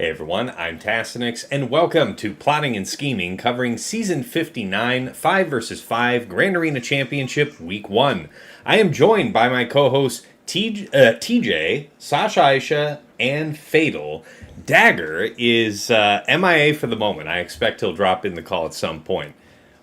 Hey everyone, I'm Tassinix, and welcome to Plotting and Scheming, covering Season 59, 5 versus 5, Grand Arena Championship, Week 1. I am joined by my co-hosts TJ, Sasha Aisha, and Fatal. Dagger is MIA for the moment. I expect he'll drop in the call at some point.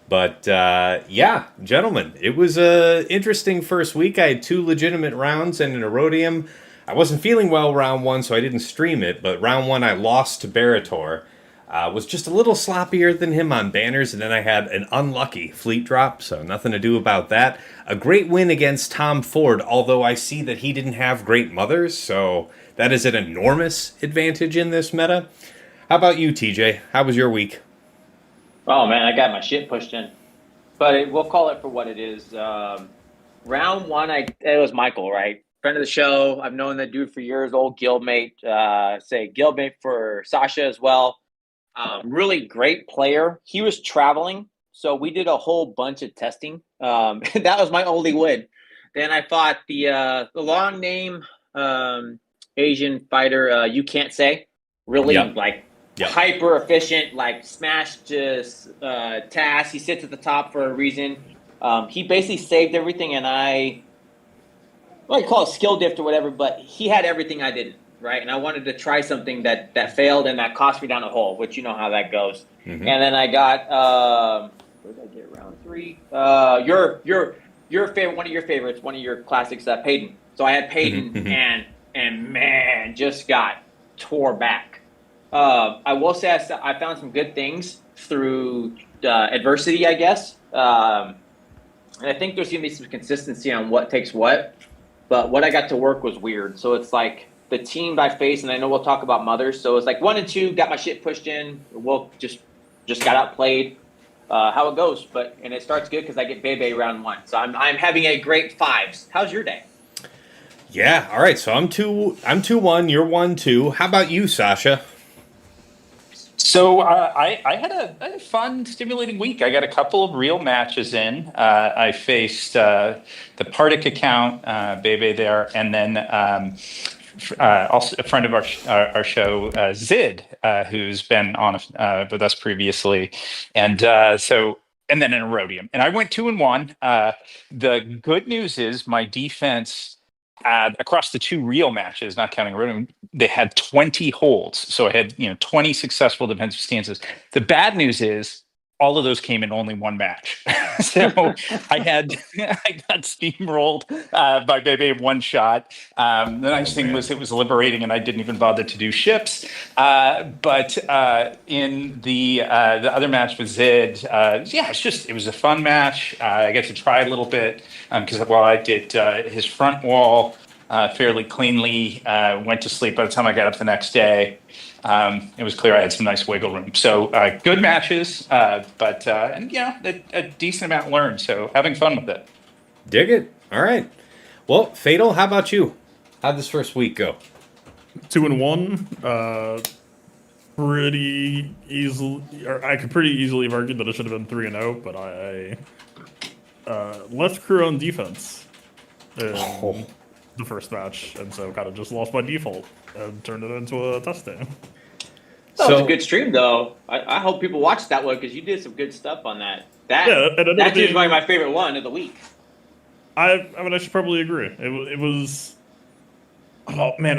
But yeah, gentlemen, it was a interesting first week. I had 2 legitimate rounds and an Erodium. I wasn't feeling well round 1, so I didn't stream it. But round 1, I lost to Barator. Was just a little sloppier than him on banners, and then I had an unlucky fleet drop, so nothing to do about that. A great win against Tom Ford, although I see that he didn't have great mothers, so that is an enormous advantage in this meta. How about you, TJ? How was your week? Oh man, I got my shit pushed in, but we'll call it for what it is. Round one, it was Michael, right? Friend of the show. I've known that dude for years. Old guildmate. Say guildmate for Sasha as well. Really great player. He was traveling, so we did a whole bunch of testing. That was my only win. Then I fought the long name Asian fighter. You can't say. Really Yep. like Yep. hyper efficient, like smash just task. He sits at the top for a reason. He basically saved everything, and I call it skill diff or whatever, but he had everything I didn't, right? And I wanted to try something that failed and that cost me down a hole, which you know how that goes. Mm-hmm. And then I got where did I get round 3? Your favorite, one of your favorites, one of your classics, Payton. So I had Payton, Mm-hmm. and man, just got tore back. I will say I found some good things through adversity, I guess. And I think there's going to be some consistency on what takes what. But what I got to work was weird. So it's like the team I faced, and I know we'll talk about mothers. So it's like 1 and 2, got my shit pushed in. We'll just got outplayed. How it goes, and it starts good because I get Bebe round 1. So I'm having a great 5s. How's your day? Yeah, all right. So I'm 2-1, you're 1-2. How about you, Sasha? So I had a fun, stimulating week. I got a couple of real matches in. I faced the Partick account, Bebe there, and then also a friend of our show, Zid, who's been on with us previously, and and then an Erodium. And I went 2-1. The good news is my defense had across the 2 real matches, not counting Erodium, they had 20 holds. So I had 20 successful defensive stances. The bad news is all of those came in only 1 match. So I got steamrolled by Bebe in 1 shot. The nice thing was it was liberating, and I didn't even bother to do ships. But in the other match with Zid, yeah, it was a fun match. I got to try a little bit because while I did his front wall fairly cleanly, went to sleep by the time I got up the next day. It was clear I had some nice wiggle room. So good matches, but and a decent amount learned. So having fun with it. Dig it. All right. Well, Fatal, how about you? How'd this first week go? 2-1. Pretty easily, or I could pretty easily have argued that it should have been 3-0, but I left crew on defense in the first match, and so kind of just lost by default and turned it into a testing. That was a good stream, though. I hope people watched that one because you did some good stuff on that. That dude's probably my favorite one of the week. I mean, I should probably agree. It was. Oh man,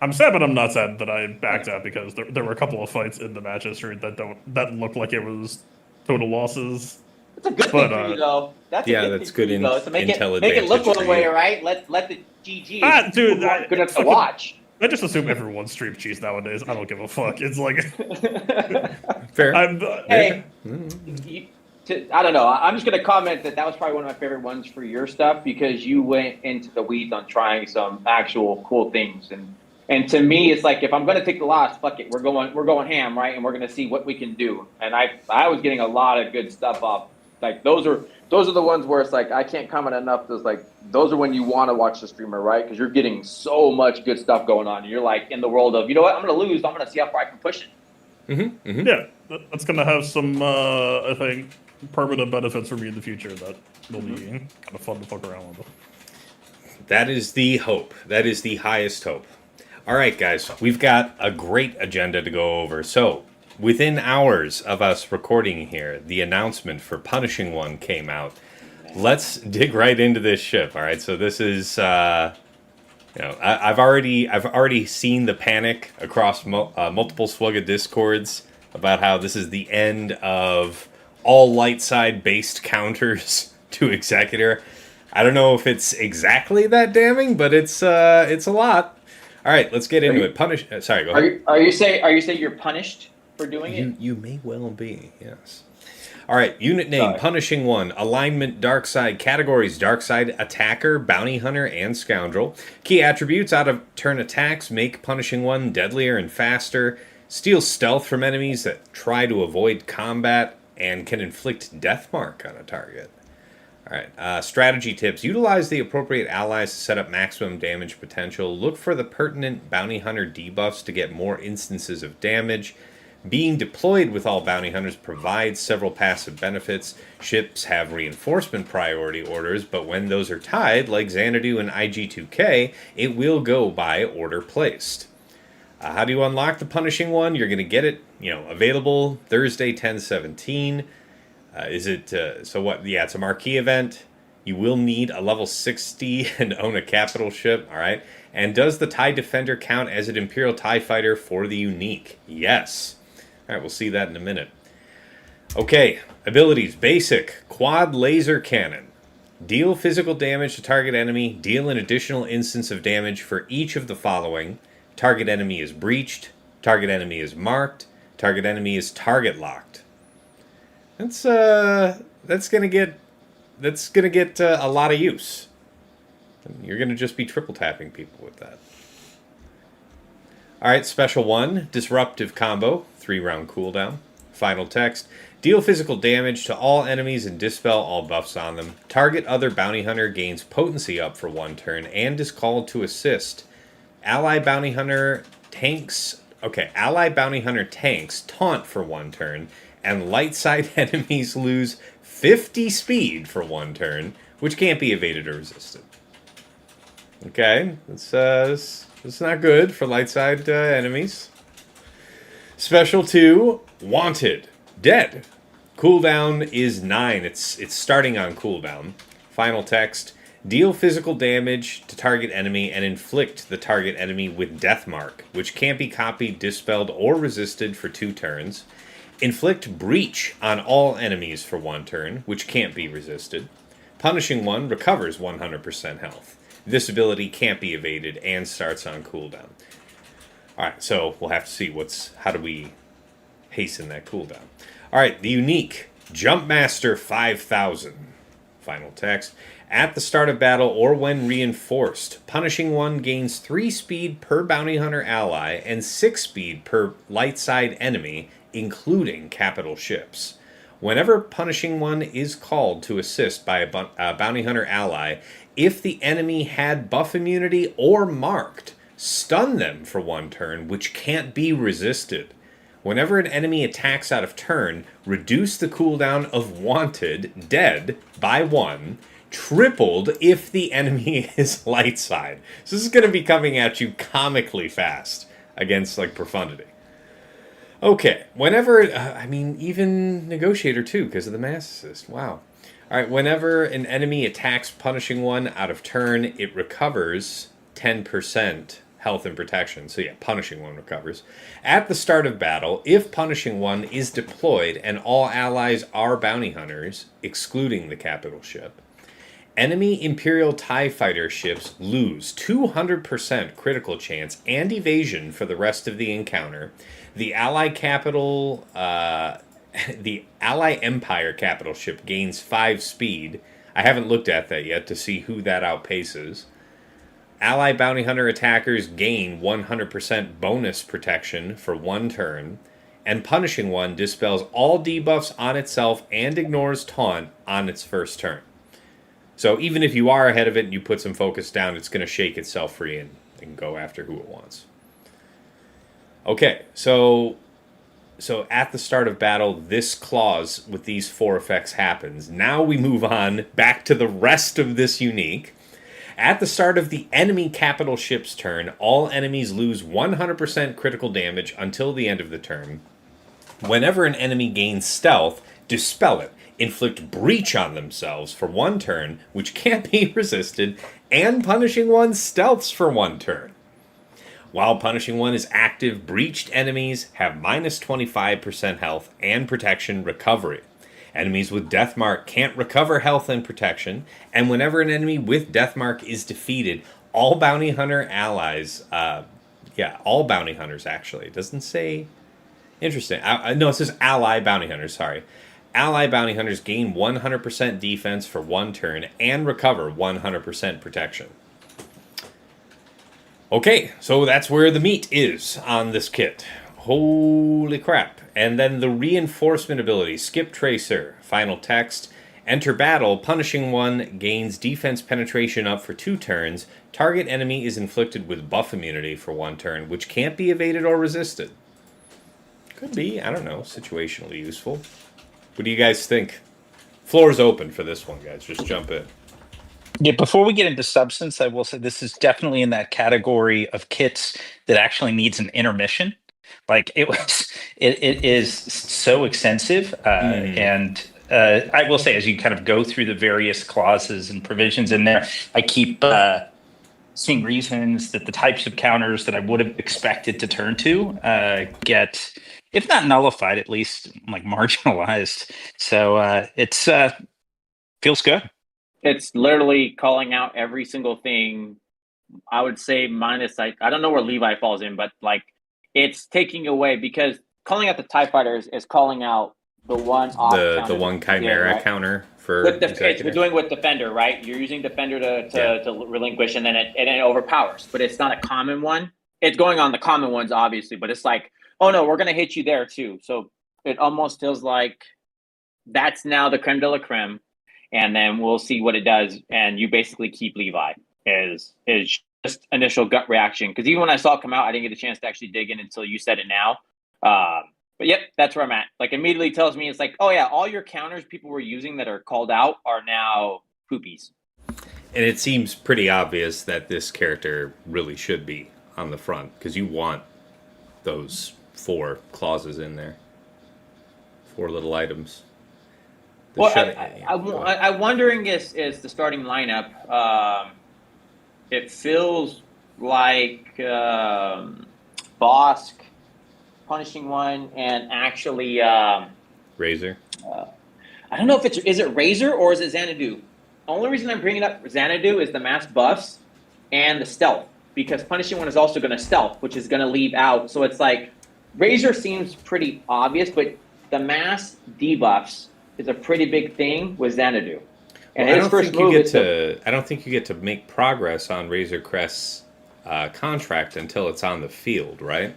I'm sad, but I'm not sad that I backed out because there were a couple of fights in the match history that looked like it was total losses. That's a good thing for you, though. That's good intel to make it look one way, right? Let the GG. Dude, good enough to watch. I just assume everyone stream cheats nowadays. I don't give a fuck. It's like fair. Hey, I don't know. I'm just gonna comment that was probably one of my favorite ones for your stuff because you went into the weeds on trying some actual cool things, and to me, it's like if I'm gonna take the loss, fuck it, we're going ham, right? And we're gonna see what we can do. And I was getting a lot of good stuff off. Like those are the ones where it's like I can't comment enough. Those are when you want to watch the streamer, right? Because you're getting so much good stuff going on. You're like in the world of, you know what, I'm gonna lose. I'm gonna see how far I can push it. Mm-hmm, mm-hmm. Yeah, that's gonna have some I think permanent benefits for me in the future that will be kind of fun to fuck around with. That is the hope. That is the highest hope. All right, guys, we've got a great agenda to go over. So, within hours of us recording here, the announcement for Punishing One came out. Let's dig right into this ship. All right, so this is, I've already seen the panic across multiple Swugga discords about how this is the end of all light side based counters to Executor. I don't know if it's exactly that damning, but it's a lot. All right, let's get into it. Sorry, go ahead. Are you saying you're punished for doing it? You may well be, yes. All right, unit name, Punishing One. Alignment, Dark Side. Categories, Dark Side, Attacker, Bounty Hunter, and Scoundrel. Key attributes, out of turn attacks, make Punishing One deadlier and faster. Steals stealth from enemies that try to avoid combat, and can inflict death mark on a target. All right, strategy tips. Utilize the appropriate allies to set up maximum damage potential. Look for the pertinent Bounty Hunter debuffs to get more instances of damage. Being deployed with all Bounty Hunters provides several passive benefits. Ships have reinforcement priority orders, but when those are tied, like Xanadu and IG-2K, it will go by order placed. How do you unlock the Punishing One? You're going to get it, available Thursday, 10/17. So what? Yeah, it's a marquee event. You will need a level 60 and own a capital ship, all right? And does the TIE Defender count as an Imperial TIE Fighter for the unique? Yes. All right, we'll see that in a minute. Okay, abilities. Basic. Quad Laser Cannon. Deal physical damage to target enemy. Deal an additional instance of damage for each of the following. Target enemy is breached. Target enemy is marked. Target enemy is target locked. That's gonna get a lot of use. You're gonna just be triple tapping people with that. All right, special one, disruptive combo, 3-round cooldown. Final text: deal physical damage to all enemies and dispel all buffs on them. Target other bounty hunter gains potency up for 1 turn and is called to assist. Ally bounty hunter tanks taunt for 1 turn. And light side enemies lose 50 speed for 1 turn, which can't be evaded or resisted. Okay, that's not good for light side enemies. Special 2, Wanted, Dead. Cooldown is 9. It's starting on cooldown. Final text: deal physical damage to target enemy and inflict the target enemy with death mark, which can't be copied, dispelled, or resisted for 2 turns. Inflict breach on all enemies for 1 turn, which can't be resisted. Punishing One recovers 100% health. This ability can't be evaded and starts on cooldown. Alright, so we'll have to see how do we hasten that cooldown. Alright, the unique Jumpmaster 5000. Final text: at the start of battle or when reinforced, Punishing One gains 3 speed per bounty hunter ally and 6 speed per light side enemy, including capital ships. Whenever Punishing One is called to assist by a bounty hunter ally, if the enemy had buff immunity or marked, stun them for 1 turn, which can't be resisted. Whenever an enemy attacks out of turn, reduce the cooldown of Wanted, Dead, by 1, tripled if the enemy is light side. So this is going to be coming at you comically fast against Profundity. Okay, whenever, even Negotiator too, because of the mass assist. Wow. Alright, whenever an enemy attacks Punishing One out of turn, it recovers 10% health and protection. So yeah, Punishing One recovers. At the start of battle, if Punishing One is deployed and all allies are bounty hunters, excluding the capital ship, enemy Imperial TIE Fighter ships lose 200% critical chance and evasion for the rest of the encounter. The Ally Empire capital ship gains 5 speed. I haven't looked at that yet to see who that outpaces. Ally Bounty Hunter attackers gain 100% bonus protection for 1 turn. And Punishing One dispels all debuffs on itself and ignores taunt on its first turn. So even if you are ahead of it and you put some focus down, it's going to shake itself free and go after who it wants. Okay, so at the start of battle, this clause with these 4 effects happens. Now we move on back to the rest of this unique. At the start of the enemy capital ship's turn, all enemies lose 100% critical damage until the end of the turn. Whenever an enemy gains stealth, dispel it. Inflict breach on themselves for 1 turn, which can't be resisted, and punishing one stealths for 1 turn. While punishing one is active, breached enemies have minus 25% health and protection recovery. Enemies with Deathmark can't recover health and protection, and whenever an enemy with Deathmark is defeated, all bounty hunter allies, all bounty hunters actually. It doesn't say. Interesting. No, it says ally bounty hunters, sorry. Ally bounty hunters gain 100% defense for 1 turn and recover 100% protection. Okay, so that's where the meat is on this kit. Holy crap. And then the reinforcement ability, Skip Tracer, final text, enter battle, punishing one, gains defense penetration up for 2 turns, target enemy is inflicted with buff immunity for 1 turn, which can't be evaded or resisted. Could be, I don't know, situationally useful. What do you guys think? Floor's open for this one, guys, just jump in. Yeah, before we get into substance, I will say this is definitely in that category of kits that actually needs an intermission. Like it is so extensive, and I will say as you kind of go through the various clauses and provisions in there, I keep seeing reasons that the types of counters that I would have expected to turn to get, if not nullified, at least like marginalized. So it's feels good. It's literally calling out every single thing. I would say minus, I don't know where Levi falls in, but like it's taking away, because calling out the TIE Fighter is calling out the one off the one Chimera right? counter for with we're doing with Defender, right? You're using Defender to relinquish, and then it overpowers, but it's not a common one. It's going on the common ones, obviously, but it's like, oh no, we're gonna hit you there too. So it almost feels like that's now the creme de la creme, and then we'll see what it does. And you basically keep Levi is just initial gut reaction, because even when I saw it come out, I didn't get a chance to actually dig in until you said it now. But yep, that's where I'm at. Like immediately tells me, it's like, oh yeah, all your counters people were using that are called out are now poopies. And it seems pretty obvious that this character really should be on the front, because you want those 4 clauses in there. 4 little items. I'm wondering is the starting lineup. It feels like Bosk, punishing one, and actually Razor. I don't know if is it Razor or is it Xanadu. Only reason I'm bringing up Xanadu is the mass buffs and the stealth, because punishing one is also going to stealth, which is going to leave out. So it's like Razor seems pretty obvious, but the mass debuffs is a pretty big thing with Xanadu. And well, I don't think you get to make progress on Razor Crest's contract until it's on the field, right?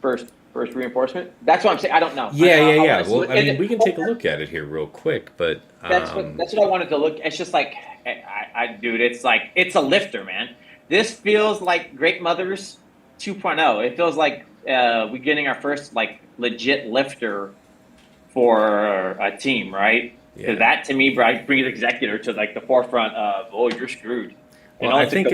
First reinforcement. That's what I'm saying. I don't know. Yeah. Well, I mean, we can take a look at it here real quick, but that's what I wanted to look. It's just like, dude, it's like it's a lifter, man. This feels like Great Mothers 2.0. It feels like we're getting our first like legit lifter for a team, right? Because that to me brings Executor to like the forefront of, oh, you're screwed. Well, I think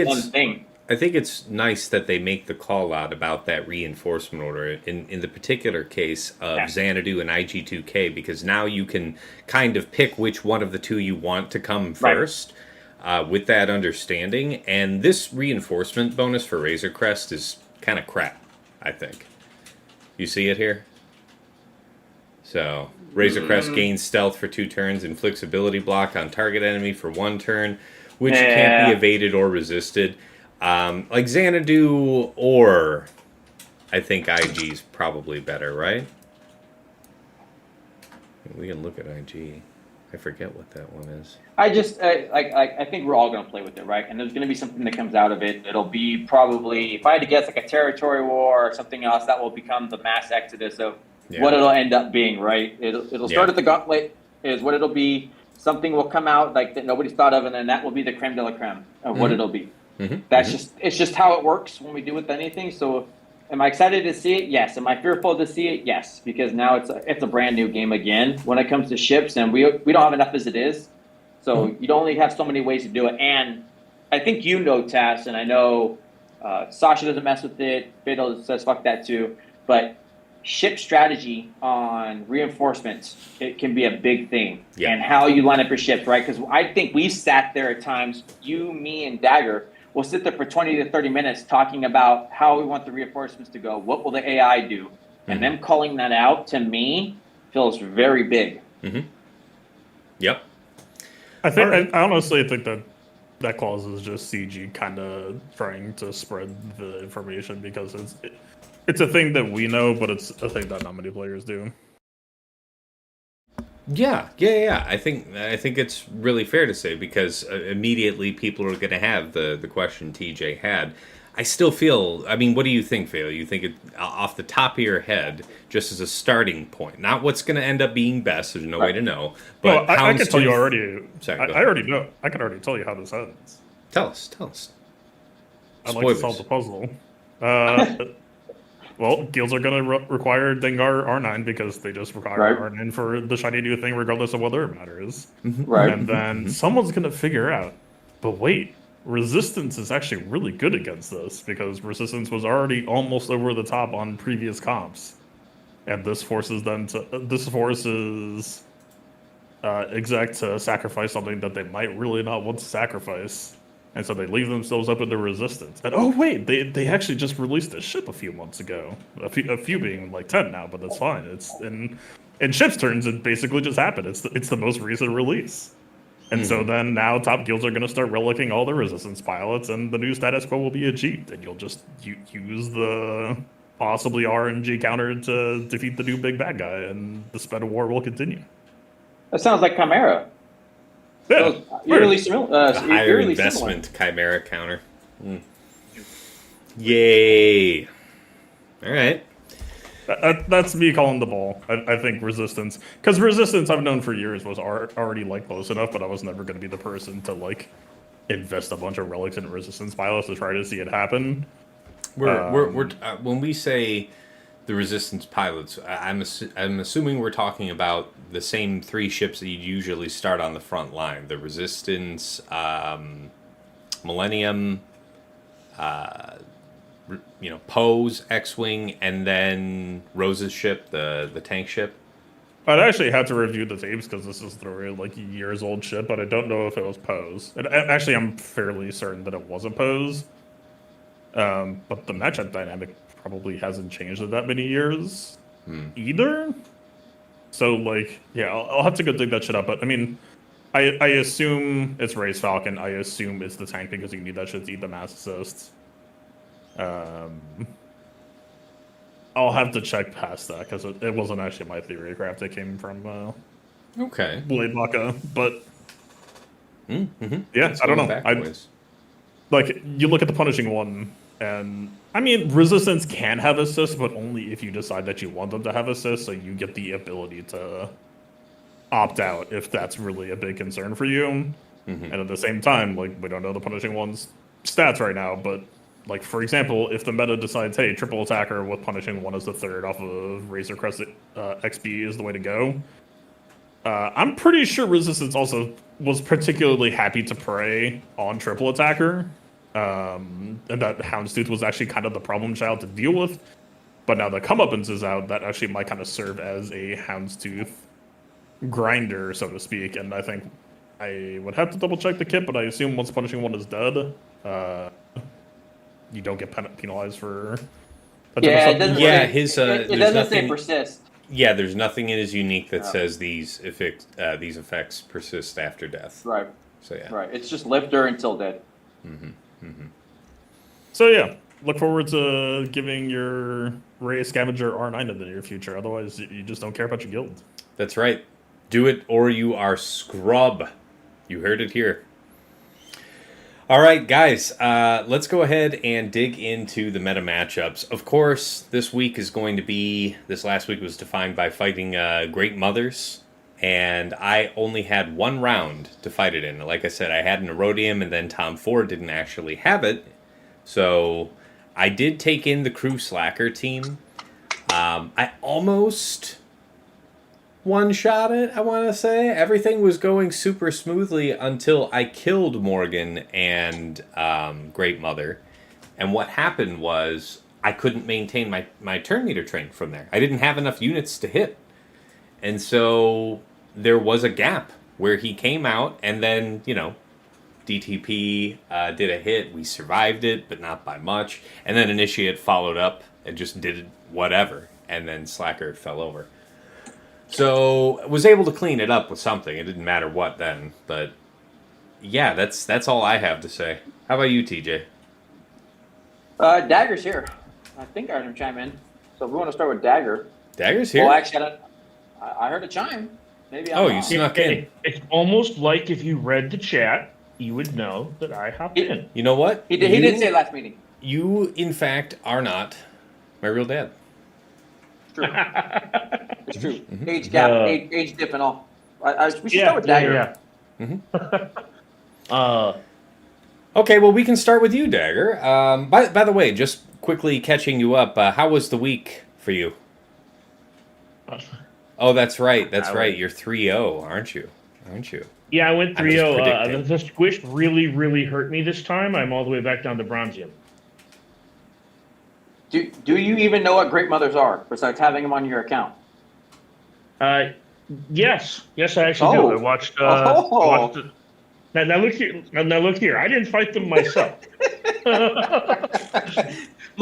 it's nice that they make the call out about that reinforcement order in the particular case of Xanadu and IG2K, because now you can kind of pick which one of the 2 you want to come first with that understanding. And this reinforcement bonus for Razor Crest is kind of crap, I think. You see it here? So Razor Crest gains stealth for 2 turns, inflicts ability block on target enemy for 1 turn, which can't be evaded or resisted. Like Xanadu, or I think IG's probably better, right? We can look at IG. I forget what that one is. I think we're all going to play with it, right? And there's going to be something that comes out of it. It'll be probably, if I had to guess, like a territory war or something else that will become the mass exodus of what it'll end up being, right? It'll start at the gauntlet is what it'll be. Something will come out like that nobody's thought of, and then that will be the creme de la creme of what it'll be. It's just how it works when we do with anything. So am I excited to see it? Yes. Am I fearful to see it? Yes, because now it's a brand new game again when it comes to ships, and we don't have enough as it is. So you'd only have so many ways to do it. And I think you know Tass, and I know Sasha doesn't mess with it. Fatal says fuck that too. But ship strategy on reinforcements, it can be a big thing. Yeah. And how you line up your ships, right? Because I think we sat there at times, you, me, and Dagger will sit there for 20 to 30 minutes talking about how we want the reinforcements to go. What will the AI do? And them calling that out, to me, feels very big. Yep. I honestly think that clause is just CG kind of trying to spread the information because it's a thing that we know, but it's a thing that not many players do. Yeah. I think it's really fair to say because immediately people are going to have the question TJ had. I still feel. I mean, what do you think, Fail? You think it off the top of your head, just as a starting point, not what's going to end up being best. There's no way to know. But no, I can tell you already. Sorry, I already know. I can already tell you how this ends. Tell us. I'd like to solve the puzzle. Well, guilds are going to require Dengar R9 because they just require R9 for the shiny new thing, regardless of whether it matters. Right. And then someone's going to figure out, but wait, Resistance is actually really good against this because Resistance was already almost over the top on previous comps. And this forces exec to sacrifice something that they might really not want to sacrifice. And so they leave themselves up into Resistance. And oh wait, they actually just released a ship a few months ago. A few being like 10 now, but that's fine. It's in ships turns, it basically just happened. It's the most recent release. And so then now top guilds are going to start relicking all the Resistance pilots, and the new status quo will be achieved. And you'll just use the possibly RNG counter to defeat the new big bad guy, and the spread of war will continue. That sounds like Chimera. Yeah, Eerily similar. Higher investment Chimera counter. Yay! All right. That's me calling the ball. I think Resistance, because Resistance I've known for years was already like close enough, but I was never going to be the person to like invest a bunch of relics in Resistance pilots to try to see it happen. We're when we say the Resistance pilots, I'm assuming we're talking about the same 3 ships that you'd usually start on the front line: the Resistance, Millennium, Poe's X-Wing, and then Rose's ship, the tank ship. I'd actually have to review the tapes because this is the like years old ship, but I don't know if it was Poe's. And actually, I'm fairly certain that it wasn't Poe's. But the matchup dynamic probably hasn't changed in that many years either. So like, yeah, I'll have to go dig that shit up. But I mean, I assume it's Race Falcon. I assume it's the tank because you need that shit to eat the mass assists. I'll have to check past that because it wasn't actually my theory craft. It came from Okay. Blade Baka, but yeah, Let's I don't go know. backwards. Like you look at the punishing one, and I mean Resistance can have assists, but only if you decide that you want them to have assists. So you get the ability to opt out if that's really a big concern for you. And at the same time, like we don't know the punishing one's stats right now, but like for example, if the meta decides, hey, triple attacker with punishing one as the third off of Razor Crest XP is the way to go. I'm pretty sure Resistance also was particularly happy to prey on triple attacker, and that Houndstooth was actually kind of the problem child to deal with. But now the comeuppance is out, that actually might kind of serve as a Houndstooth grinder, so to speak. And I think I would have to double check the kit, but I assume once punishing one is dead, you don't get penalized for. It doesn't nothing, say persist. Yeah, there's nothing in his unique that says these effects persist after death. Right. So yeah. Right. It's just lifter until dead. So yeah, look forward to giving your Ray Scavenger R9 in the near future. Otherwise, you just don't care about your guild. That's right. Do it or you are scrub. You heard it here. All right, guys, let's go ahead and dig into the meta matchups. Of course, this week is going to be, this last week was defined by fighting Great Mothers, and I only had 1 round to fight it in. Like I said, I had an Erodium, and then Tom Ford didn't actually have it, so I did take in the Crew Slacker team. I almost one-shot it, I want to say. Everything was going super smoothly until I killed Morgan and Great Mother. And what happened was I couldn't maintain my turn meter train from there. I didn't have enough units to hit. And so there was a gap where he came out and then, DTP did a hit. We survived it, but not by much. And then Initiate followed up and just did whatever. And then Slacker fell over. So was able to clean it up with something. It didn't matter what then. But yeah, that's all I have to say. How about you, TJ? Dagger's here. I think I heard him chime in. So if we want to start with Dagger. Dagger's here? Well, actually, I heard a chime. Maybe I'm you wrong. snuck in. It's almost like if you read the chat, you would know that I hopped in. You know what? He did say last meeting. You, in fact, are not my real dad. It's true. It's true. Age gap, age dip and all. We should start with Dagger. Okay, well, we can start with you, Dagger. By the way, just quickly catching you up, how was the week for you? Oh, that's right. That's right. You're 3-0, aren't you? Yeah, I went I was 3-0. predicting. The squish really, really hurt me this time. I'm all the way back down to Bronzium. Do you even know what Great Mothers are besides having them on your account? Yes, I actually do. I watched. Now look here. Look here. I didn't fight them myself. My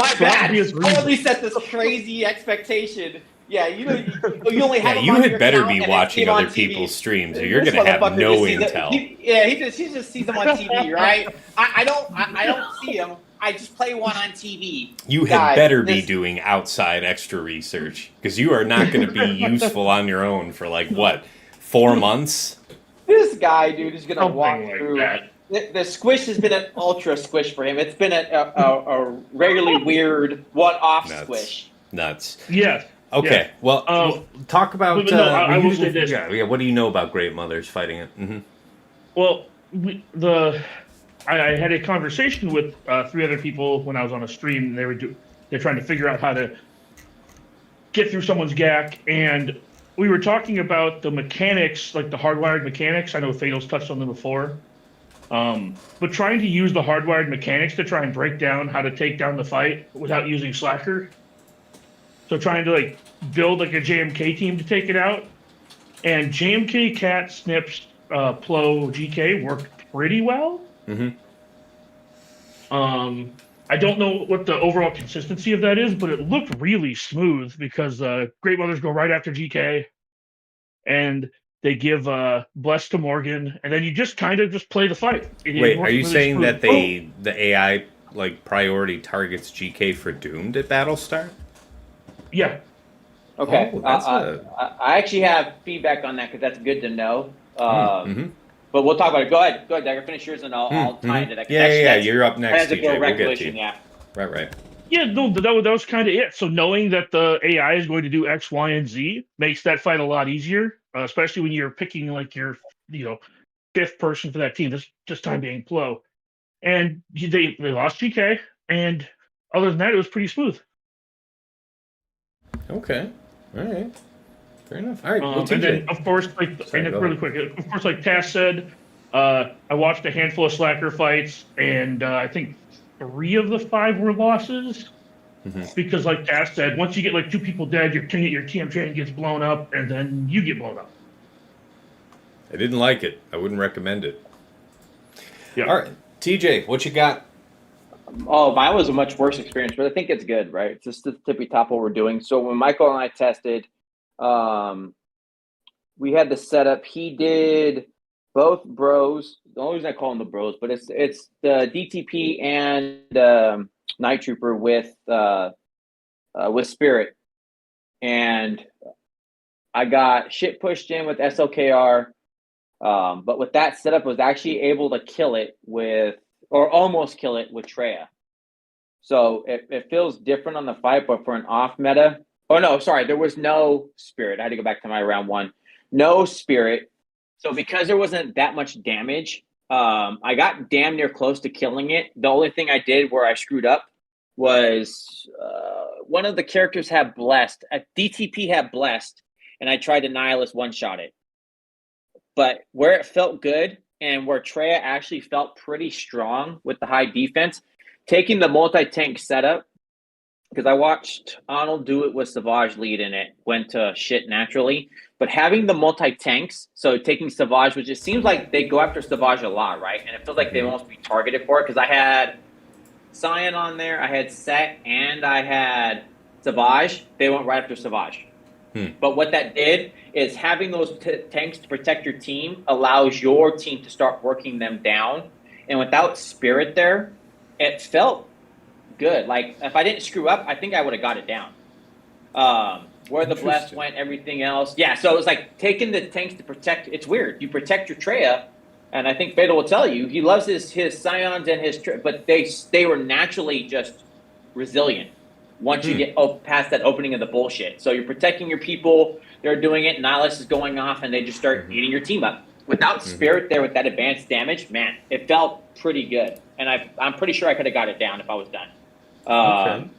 For bad. obvious I only reasons. set this crazy expectation. Yeah, you only have. Yeah, them you on had your better account be and watching it's on other TV. people's streams, or you're This going to have motherfucker no just sees intel. He just sees them on TV, right? I don't see them. I just play one on TV. You had better be doing outside extra research, because you are not going to be useful on your own for 4 months? This guy, dude, is gonna Something walk like through. that. The squish has been an ultra squish for him. It's been a regularly weird one-off squish. Nuts. Yes. Okay, well, talk about... but no, I will say this. Yeah, what do you know about Great Mothers fighting it? Mm-hmm. Well, I had a conversation with 3 other people when I was on a stream, and they're trying to figure out how to get through someone's GAC, and we were talking about the mechanics, like the hardwired mechanics. I know Fatal's touched on them before, but trying to use the hardwired mechanics to try and break down how to take down the fight without using Slacker. So trying to build a JMK team to take it out, and JMK, Cat, Snips, Plo, GK worked pretty well. Mm-hmm. I don't know what the overall consistency of that is, but it looked really smooth because Great Mothers go right after GK, and they give Bless to Morgan, and then you just kind of play the fight. Wait, are you really saying smooth. that the AI priority targets GK for Doomed at Battlestar? Yeah. Okay, Oh, that's I actually have feedback on that because that's good to know. Mm-hmm. But we'll talk about it. Go ahead, Dagger. Finish yours, and I'll tie into that. Yeah. You're up next, That's a TJ. We'll get to recollection, you. yeah. Right. Yeah, no, that was kind of it. So knowing that the AI is going to do X, Y, and Z makes that fight a lot easier, especially when you're picking your 5th person for that team. This time being Plo, and they lost GK, and other than that, it was pretty smooth. Okay. All right. Fair enough. All right. And then, of course, really quick, of course, like Tass said, I watched a handful of Slacker fights, and I think 3 of the 5 were losses. Mm-hmm. Because, like Tass said, once you get 2 people dead, your TM chain gets blown up, and then you get blown up. I didn't like it. I wouldn't recommend it. Yeah. All right. TJ, what you got? Oh, mine was a much worse experience, but I think it's good, right? It's just the tippy top what we're doing. So when Michael and I tested, we had the setup. He did both bros. The only reason I call them the bros, but it's the DTP and Night Trooper with Spirit, and I got shit pushed in with SLKR. But with that setup, I was actually able to kill it or almost kill it with Treya. So it feels different on the fight, but for an off meta. Oh no, sorry, there was no Spirit. I had to go back to my round 1. No Spirit. So because there wasn't that much damage, I got damn near close to killing it. The only thing I did where I screwed up was one of the characters had Blessed. DTP had Blessed, and I tried to Nihilist one-shot it. But where it felt good and where Treya actually felt pretty strong with the high defense, taking the multi-tank setup, because I watched Arnold do it with Savage lead and it went to shit naturally. But having the multi-tanks, so taking Savage, which it seems like they go after Savage a lot, right? And it feels like they almost be targeted for it, because I had Cyan on there, I had Set, and I had Savage. They went right after Savage. But what that did is having those tanks to protect your team allows your team to start working them down. And without Spirit there, it felt good. Like, if I didn't screw up, I think I would have got it down. Where the Bless went, everything else. Yeah, so it was like taking the tanks to protect. It's weird. You protect your Treya, and I think Fatal will tell you, he loves his Scions and his, but they were naturally just resilient once you get past that opening of the bullshit. So you're protecting your people, they're doing it, Nihilus is going off, and they just start eating your team up. Without Spirit there with that advanced damage, man, it felt pretty good. And I'm pretty sure I could have got it down if I was done.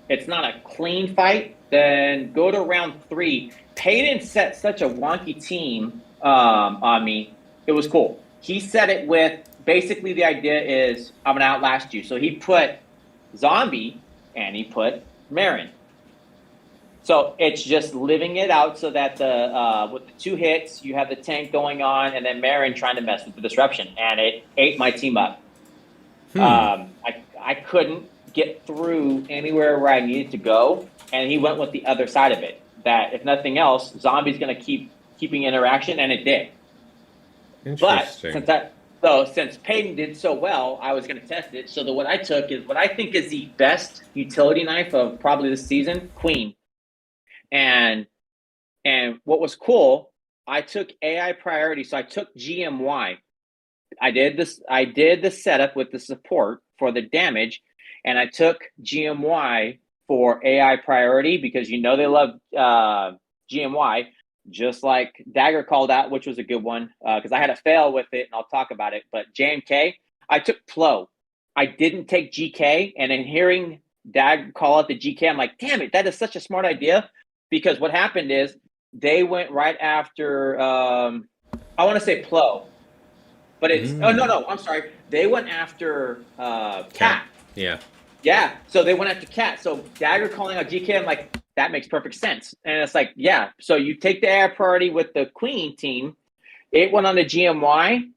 It's not a clean fight. Then go to round 3. Payton set such a wonky team on me. It was cool. He set it with, basically the idea is, I'm going to outlast you. So he put Zombie and he put Marin. So it's just living it out so that with the 2 hits, you have the tank going on, and then Marin trying to mess with the disruption. And it ate my team up. I couldn't get through anywhere where I needed to go, and he went with the other side of it. That, if nothing else, Zombie's going to keeping interaction, and it did. Interesting. But since Payton did so well, I was going to test it. So what I took is what I think is the best utility knife of probably this season, Queen. And what was cool, I took AI priority. So I took GMY. I did the setup with the support for the damage, and I took GMY for AI priority because they love GMY. Just like Dagger called out, which was a good one, because I had a fail with it, and I'll talk about it. But JMK, I took Plo. I didn't take GK, and in hearing Dagger call out the GK, I'm like, damn it, that is such a smart idea. Because what happened is they went right after, I want to say Plo, but it's, I'm sorry. They went after Cat. Yeah, so they went after Cat. So Dagger calling out GK, I'm like, that makes perfect sense. And it's like, yeah, so you take the air priority with the Queen team. It went on the GMY,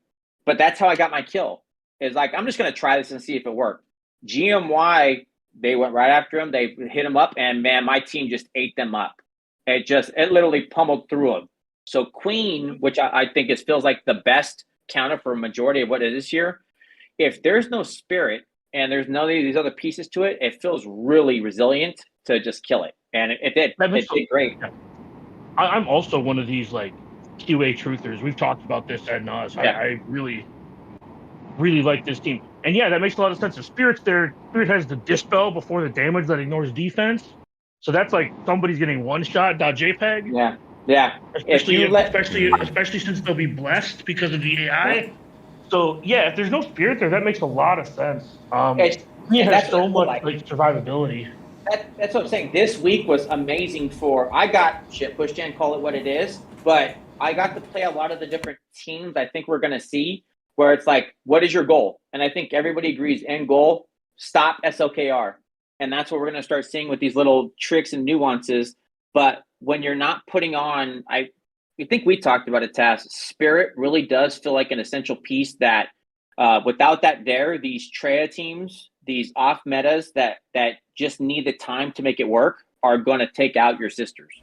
but that's how I got my kill. It's like, I'm just going to try this and see if it worked. GMY, they went right after him. They hit him up, and man, my team just ate them up. It literally pummeled through them. So Queen, which I think feels like the best counter for a majority of what it is here, if there's no Spirit and there's none of these other pieces to it, it feels really resilient to just kill it. And it did. It did great. Yeah. I'm also one of these like QA truthers. We've talked about this ad nauseam. Yeah. I really, really like this team. And yeah, that makes a lot of sense. If Spirit's there, Spirit has the dispel before the damage that ignores defense. So that's like somebody's getting one shot. .jpg. Yeah. Especially since they'll be blessed because of the AI. So yeah, if there's no Spirit there, that makes a lot of sense. It has so much like survivability. That's what I'm saying. This week was amazing I got shit pushed in, call it what it is, but I got to play a lot of the different teams I think we're going to see, where it's like, what is your goal? And I think everybody agrees, end goal, stop SLKR. And that's what we're going to start seeing with these little tricks and nuances. But when you're not putting on, I think we talked about it, Taz, Spirit really does feel like an essential piece that without that these Treya teams, these off metas that just need the time to make it work are going to take out your sisters.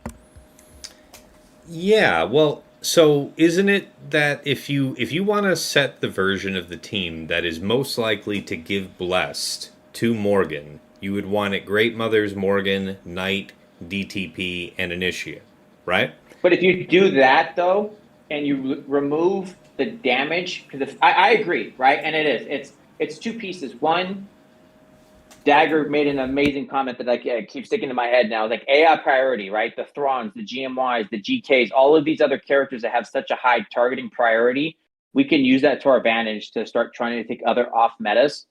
Yeah, well, so isn't it that if you want to set the version of the team that is most likely to give Blessed to Morgan, you would want it Great Mothers, Morgan, Knight, DTP, and Initiate, right? But if you do that, though, and you remove the damage, because I agree, right? And it's 2 pieces. One, Dagger made an amazing comment that I keep sticking to my head now. Like AI priority, right? The Thrawns, the GMYs, the GKs, all of these other characters that have such a high targeting priority, we can use that to our advantage to start trying to take other off metas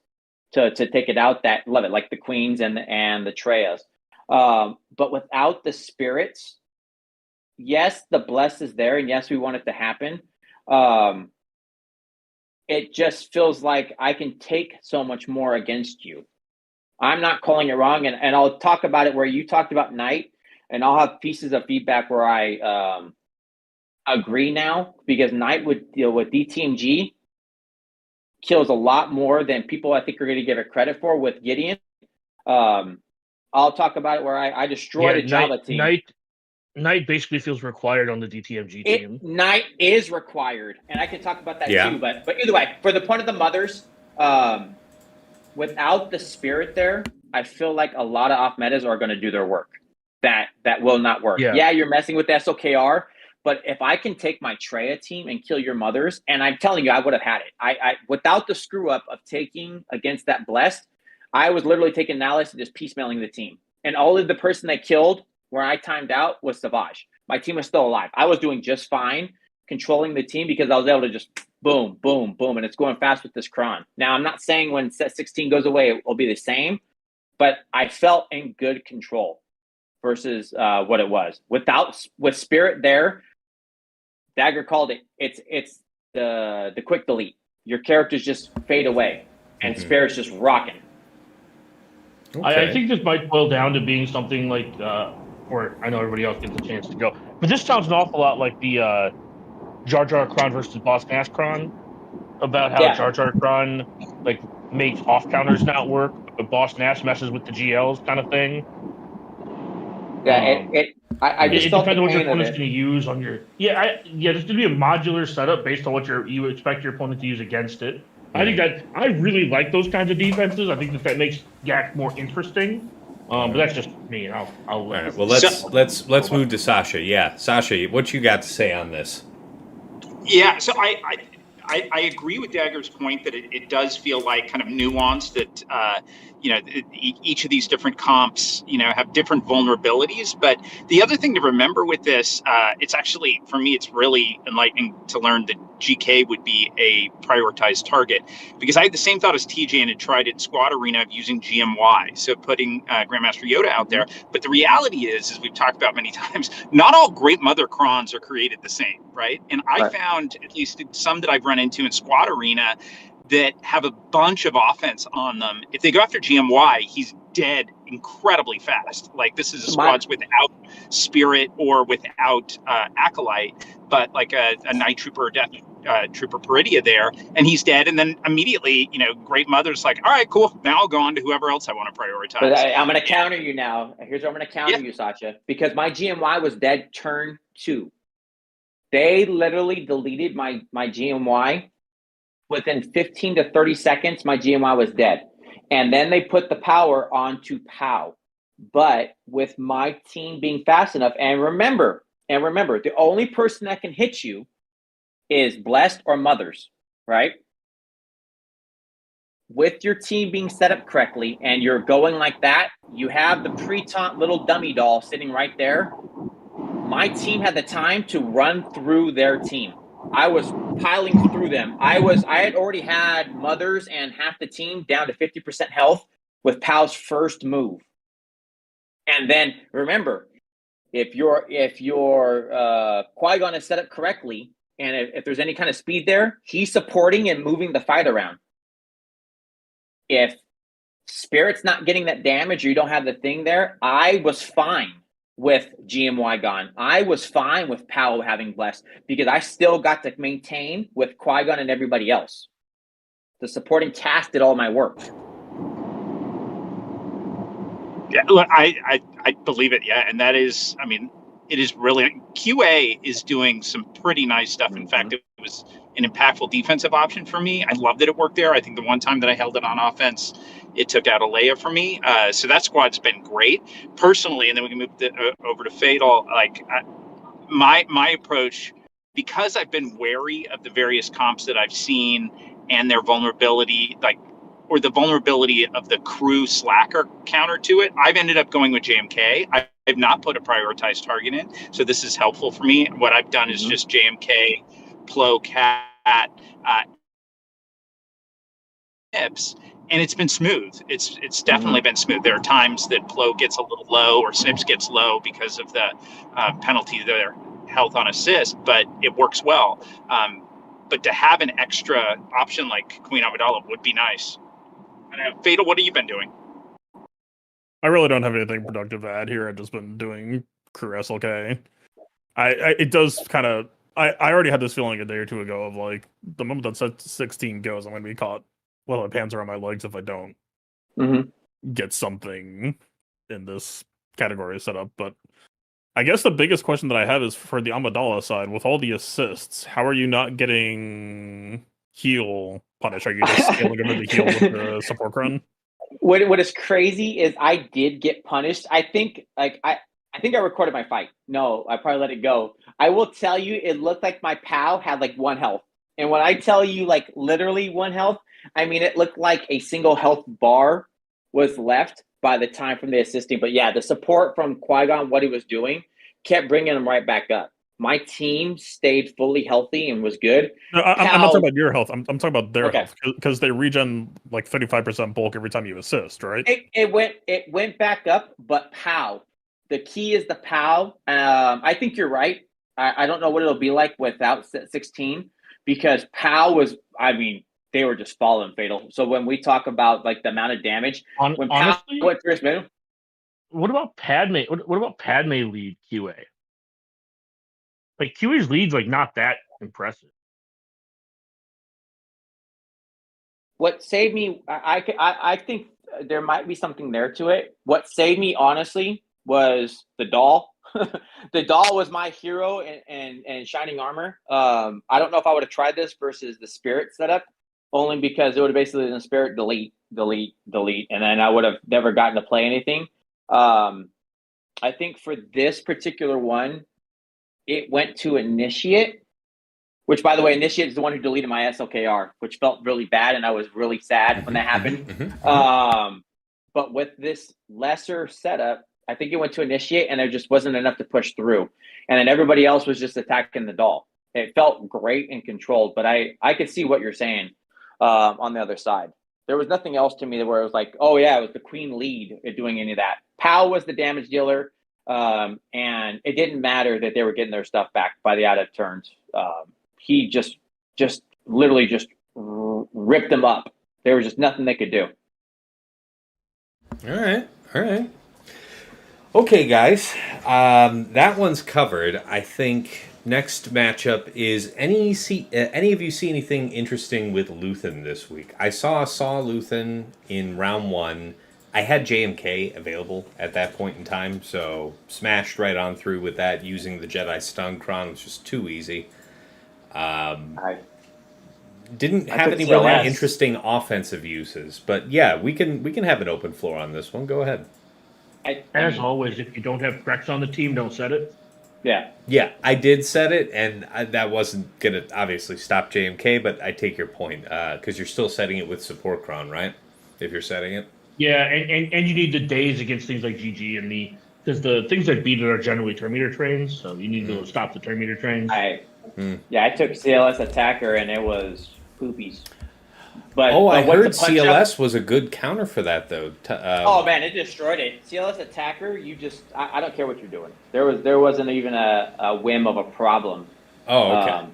to take it out that love it, like the Queens and the Treyas. But without the Spirits, yes, the bless is there, and yes, we want it to happen. It just feels like I can take so much more against you. I'm not calling it wrong, and I'll talk about it where you talked about Knight, and I'll have pieces of feedback where I agree now, because Knight would deal with DTMG kills a lot more than people I think are going to give it credit for with Gideon. I'll talk about it where I destroyed a Java team. Knight basically feels required on the DTMG team. Knight is required, and I can talk about that too. But either way, for the point of the mothers, without the spirit there, I feel like a lot of off metas are going to do their work. That will not work. Yeah, you're messing with the SOKR, but if I can take my Treya team and kill your mothers, and I'm telling you, I would have had it. I without the screw up of taking against that blessed, I was literally taking Nalus and just piecemealing the team. And only the person that killed where I timed out was Savage. My team was still alive. I was doing just fine controlling the team because I was able to just boom, boom, boom, and it's going fast with this Kron. Now, I'm not saying when set 16 goes away, it will be the same, but I felt in good control versus what it was. With Spirit there, Dagger called it. It's the quick delete. Your characters just fade away, and Spirit's just rocking. Okay. I think this might boil down to being something like, or I know everybody else gets a chance to go, but this sounds an awful lot like the Jar Jar Kron versus Boss Nash Kron, about how Jar Jar Kron like makes off counters not work, but Boss Nash messes with the GLs kind of thing. Yeah, I just it depends on what your opponent's going to use on your. There's going to be a modular setup based on what you expect your opponent to use against it. I think that I really like those kinds of defenses. I think that makes GAC more interesting. But that's just me. I'll all right. Well, let's move to Sasha. Yeah, Sasha, what you got to say on this? Yeah, so I agree with Dagger's point that it does feel like kind of nuanced, that each of these different comps have different vulnerabilities. But the other thing to remember with this, it's actually, for me, it's really enlightening to learn that GK would be a prioritized target, because I had the same thought as TJ and had tried it in Squad Arena of using GMY, so putting Grandmaster Yoda out there. But the reality is, as we've talked about many times, not all Great Mother Krons are created the same, right? And I found, at least some that I've run into in Squad Arena, that have a bunch of offense on them. If they go after GMY, he's dead incredibly fast. Like, this is a squads without Spirit or without Acolyte, but like a Night Trooper or Death Trooper Peridia there, and he's dead. And then immediately, Great Mother's like, all right, cool. Now I'll go on to whoever else I want to prioritize. But I'm going to counter you now. Here's where I'm going to counter you, Sasha, because my GMY was dead turn 2. They literally deleted my GMY. Within 15 to 30 seconds, my GMY was dead. And then they put the power onto POW. But with my team being fast enough, and remember, the only person that can hit you is Blessed or Mothers, right? With your team being set up correctly and you're going like that, you have the pre-taunt little dummy doll sitting right there. My team had the time to run through their team. I was piling through them. I had already had Mothers and half the team down to 50% health with POW's first move. And then remember, if your Qui-Gon is set up correctly, and if there's any kind of speed there, he's supporting and moving the fight around. If Spirit's not getting that damage or you don't have the thing there, I was fine with GMY gone. I was fine with POW having Blessed, because I still got to maintain with Qui-Gon and everybody else. The supporting cast did all my work. Yeah, look, I believe it. Yeah, and that is, I mean, it is really, QA is doing some pretty nice stuff. In fact, it was an impactful defensive option for me. I love that it worked there. I think the one time that I held it on offense, it took out a Leia for me. So that squad's been great personally. And then we can move over to Fatal. Like, my approach, because I've been wary of the various comps that I've seen and their vulnerability, or the vulnerability of the crew slacker counter to it, I've ended up going with JMK. I've not put a prioritized target in, so this is helpful for me. What I've done is just JMK, Plo, Cat, Snips, and it's been smooth. It's definitely been smooth. There are times that Plo gets a little low or Snips gets low because of the penalty there. health on assist, but it works well. But to have an extra option like Queen Amidala would be nice. And Fatal, what have you been doing? I really don't have anything productive to add here. I've just been doing crew SLK. It does kind of. I already had this feeling a day or two ago of like the moment that set 16 goes, I'm going to be caught. Well, my pants around my legs if I don't get something in this category set up. But I guess the biggest question that I have is for the Amidala side, with all the assists, how are you not getting heal punish? Are you just scaling over the heal with the support run? What is crazy is I did get punished. I think I recorded my fight. No, I probably let it go. I will tell you, it looked like my POW had like 1 health. And when I tell you like literally 1 health, I mean it looked like a single health bar was left by the time from the assisting. But yeah, the support from Qui-Gon, what he was doing, kept bringing him right back up. My team stayed fully healthy and was good. No, I'm not talking about your health. I'm talking about their health because they regen like 35% bulk every time you assist, right? It went back up, but POW. The key is the POW. I think you're right. I don't know what it'll be like without 16 because POW was. I mean, they were just falling Fatal. So when we talk about like the amount of damage, when honestly, POW went through his middle. What about Padme? What about Padme lead QA? Like QA's lead's like not that impressive. What saved me, I think there might be something there to it. What saved me, honestly, was the doll. The doll was my hero and shining armor. I don't know if I would have tried this versus the spirit setup, only because it would have basically been spirit delete, and then I would have never gotten to play anything. I think for this particular one, it went to Initiate, which, by the way, Initiate is the one who deleted my SLKR, which felt really bad, and I was really sad when that happened. But with this lesser setup, I think it went to Initiate, and there just wasn't enough to push through. And then everybody else was just attacking the doll. It felt great and controlled, but I could see what you're saying on the other side. There was nothing else to me where it was like, oh, yeah, it was the queen lead doing any of that. POW was the damage dealer. And it didn't matter that they were getting their stuff back by the out of turns. He just literally just ripped them up. There was just nothing they could do. All right. Okay, guys, that one's covered. I think next matchup is any of you see anything interesting with Luthen this week? I saw Luthen in round 1. I had JMK available at that point in time, so smashed right on through with that using the Jedi Stun Cron, which was too easy. Didn't have any really interesting offensive uses, but yeah, we can have an open floor on this one. Go ahead. As always, if you don't have Crex on the team, don't set it. Yeah, I did set it, and that wasn't gonna obviously stop JMK, but I take your point because you're still setting it with support cron, right? If you're setting it. Yeah, and you need the days against things like GG and because the things that beat it are generally Terminator trains, so you need to stop the Terminator trains. I took CLS attacker and it was poopies. But I heard CLS was a good counter for that though. Oh man, it destroyed it. CLS attacker, I don't care what you're doing. There wasn't even a whim of a problem. Oh, okay.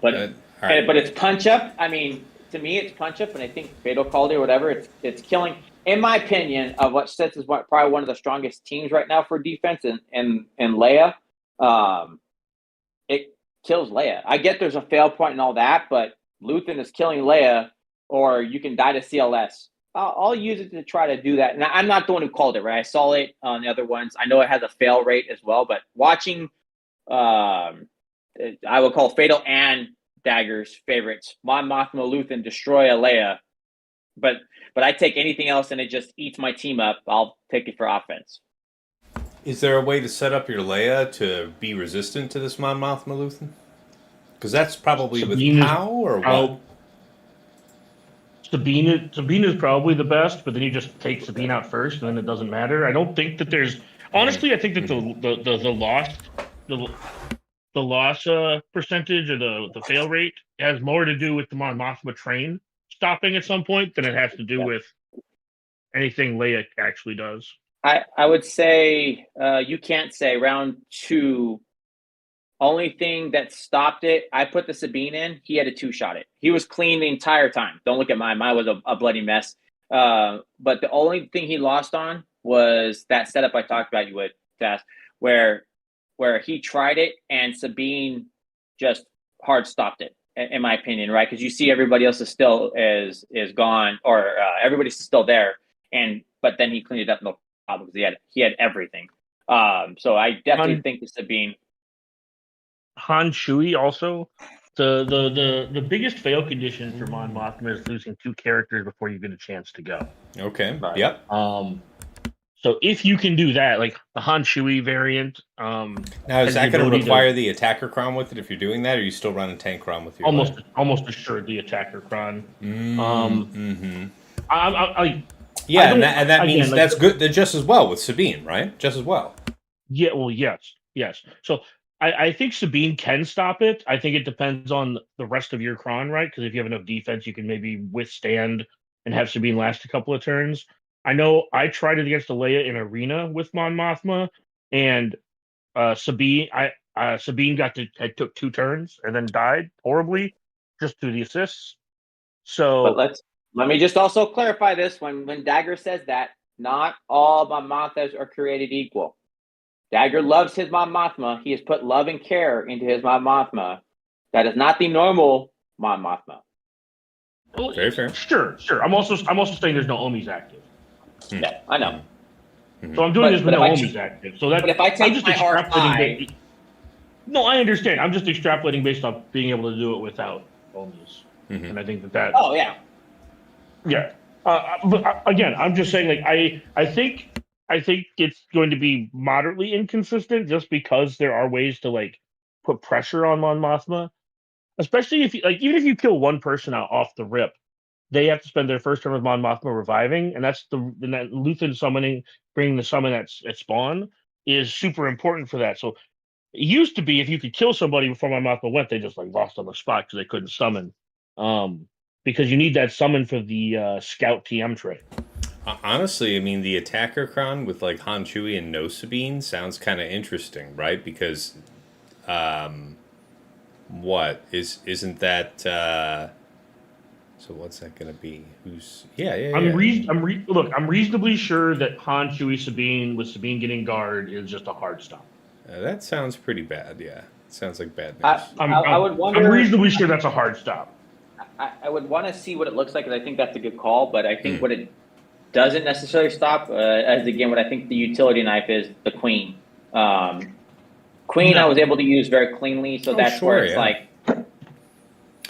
But it's punch up. I mean, to me, it's punch up, and I think Fatal called it or whatever. It's killing. In my opinion, of what sets is probably one of the strongest teams right now for defense in Leia. It kills Leia. I get there's a fail point and all that, but Luthen is killing Leia, or you can die to CLS. I'll use it to try to do that. And I'm not the one who called it, right? I saw it on the other ones. I know it has a fail rate as well, but watching, I will call Fatal and Dagger's favorites, Mon Mothma Luthen destroy a Leia. But I take anything else and it just eats my team up. I'll take it for offense. Is there a way to set up your Leia to be resistant to this Mon Mothma Luthen? Because that's probably with POW or what? Sabine is probably the best, but then you just take Sabine out first, and then it doesn't matter. I don't think that there's honestly. I think that the loss percentage or the fail rate has more to do with the Mon Mothma train stopping at some point than it has to do with anything Leia actually does. I would say you can't say round 2 Only thing that stopped it, I put the Sabine in. He had to 2-shot it. He was clean the entire time. Don't look at mine. Mine was a bloody mess. But the only thing he lost on was that setup I talked about you with, Tess, where he tried it and Sabine just hard stopped it, in my opinion, right? Because you see everybody else is gone, or everybody's still there, but then he cleaned it up no problem because he had everything. So I definitely think the Sabine. Han Shui also. The biggest fail condition for Mon Mothma is losing 2 characters before you get a chance to go. Okay. Right. Yep. So if you can do that, like the Han Shui variant, Now is that going to require the attacker crown with it if you're doing that, or are you still running tank crown with your almost assuredly attacker crown. Yeah, and that means that's good. They're just as well with Sabine, right? Just as well. Yeah. Well, yes. So I think Sabine can stop it. I think it depends on the rest of your cron, right? Because if you have enough defense, you can maybe withstand and have Sabine last a couple of turns. I know I tried it against Leia in Arena with Mon Mothma, and Sabine took 2 turns and then died horribly just through the assists. So, but let me just also clarify this: when Dagger says that, not all Mon Mothmas are created equal. Dagger loves his Mon Mothma. He has put love and care into his Mon Mothma. That is not the normal Mon Mothma. well, Very fair. Sure. I'm also saying there's no Omis active. Yeah, I know. So I'm doing this with no Omis active. So that, but if I take I'm just my extrapolating. No, I understand. I'm just extrapolating based on being able to do it without Omis, and I think that. Oh yeah. Yeah, but again, I'm just saying. Like I think it's going to be moderately inconsistent, just because there are ways to like put pressure on Mon Mothma, especially if you even if you kill one person out off the rip, they have to spend their first turn with Mon Mothma reviving, and that's that Luthen summoning, bringing the summon at spawn is super important for that. So it used to be if you could kill somebody before Mon Mothma went, they just like lost on the spot because they couldn't summon. Because you need that summon for the scout TM trait. Honestly, I mean, the attacker crown with like Han Chewie and no Sabine sounds kind of interesting, right? Because, isn't that? So what's that going to be? I'm reasonably sure that Han Chewie Sabine with Sabine getting guard is just a hard stop. That sounds pretty bad. Yeah, sounds like bad news. I would wonder. I'm reasonably sure that's a hard stop. I would want to see what it looks like, because I think that's a good call. But I think what it doesn't necessarily stop, as again, what I think the utility knife is the Queen. Queen, I was able to use very cleanly, so that's where it's like.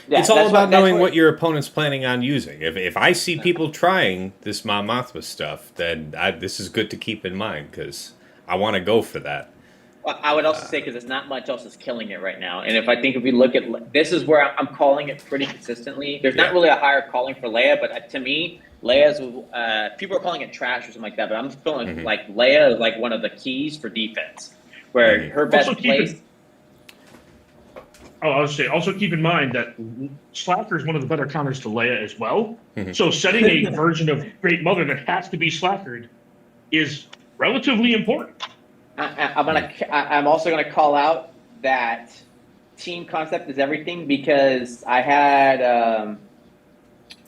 Yeah, it's all about knowing what your opponent's planning on using. If I see people trying this Mon Mothma stuff, then this is good to keep in mind, because I want to go for that. Well, I would also say, because there's not much else that's killing it right now. And if we look at, this is where I'm calling it pretty consistently. There's not really a higher calling for Leia, but to me, Leia's, people are calling it trash or something like that, but I'm feeling like Leia is like one of the keys for defense, where her best place. I would say also keep in mind that Slacker is one of the better counters to Leia as well. So setting a version of Great Mother that has to be slackered is relatively important. I'm also gonna call out that team concept is everything, because I had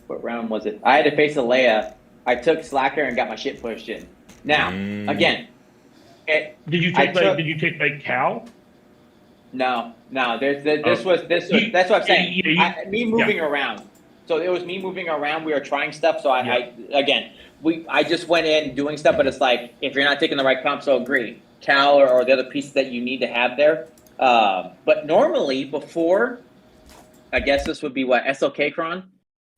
what round was it? I had to face a Leia. I took Slacker and got my shit pushed in. Now again, did you take Cal? No. This was that's what I'm saying. Me moving around. So it was me moving around. We were trying stuff. So I just went in doing stuff, but it's like, if you're not taking the right comp, so agree. Cal or the other pieces that you need to have there. But normally before, I guess this would be what, SLK Cron,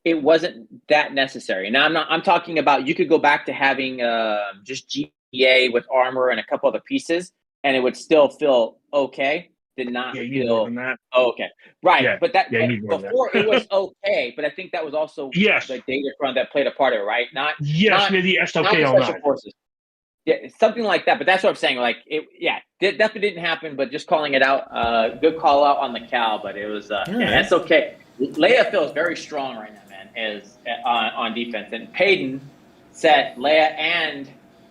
it wasn't that necessary. Now I'm talking about, you could go back to having just GA with armor and a couple other pieces, and it would still feel okay. Did not feel okay, right? Yeah. But before it was okay. But I think that was also the Datacron that played a part of it, right? Not the SLK not special forces. Yeah, something like that. But that's what I'm saying. Like definitely didn't happen. But just calling it out, good call out on the Cal. But it was that's okay. Leia feels very strong right now, man. Is on defense, and Payton set Leia and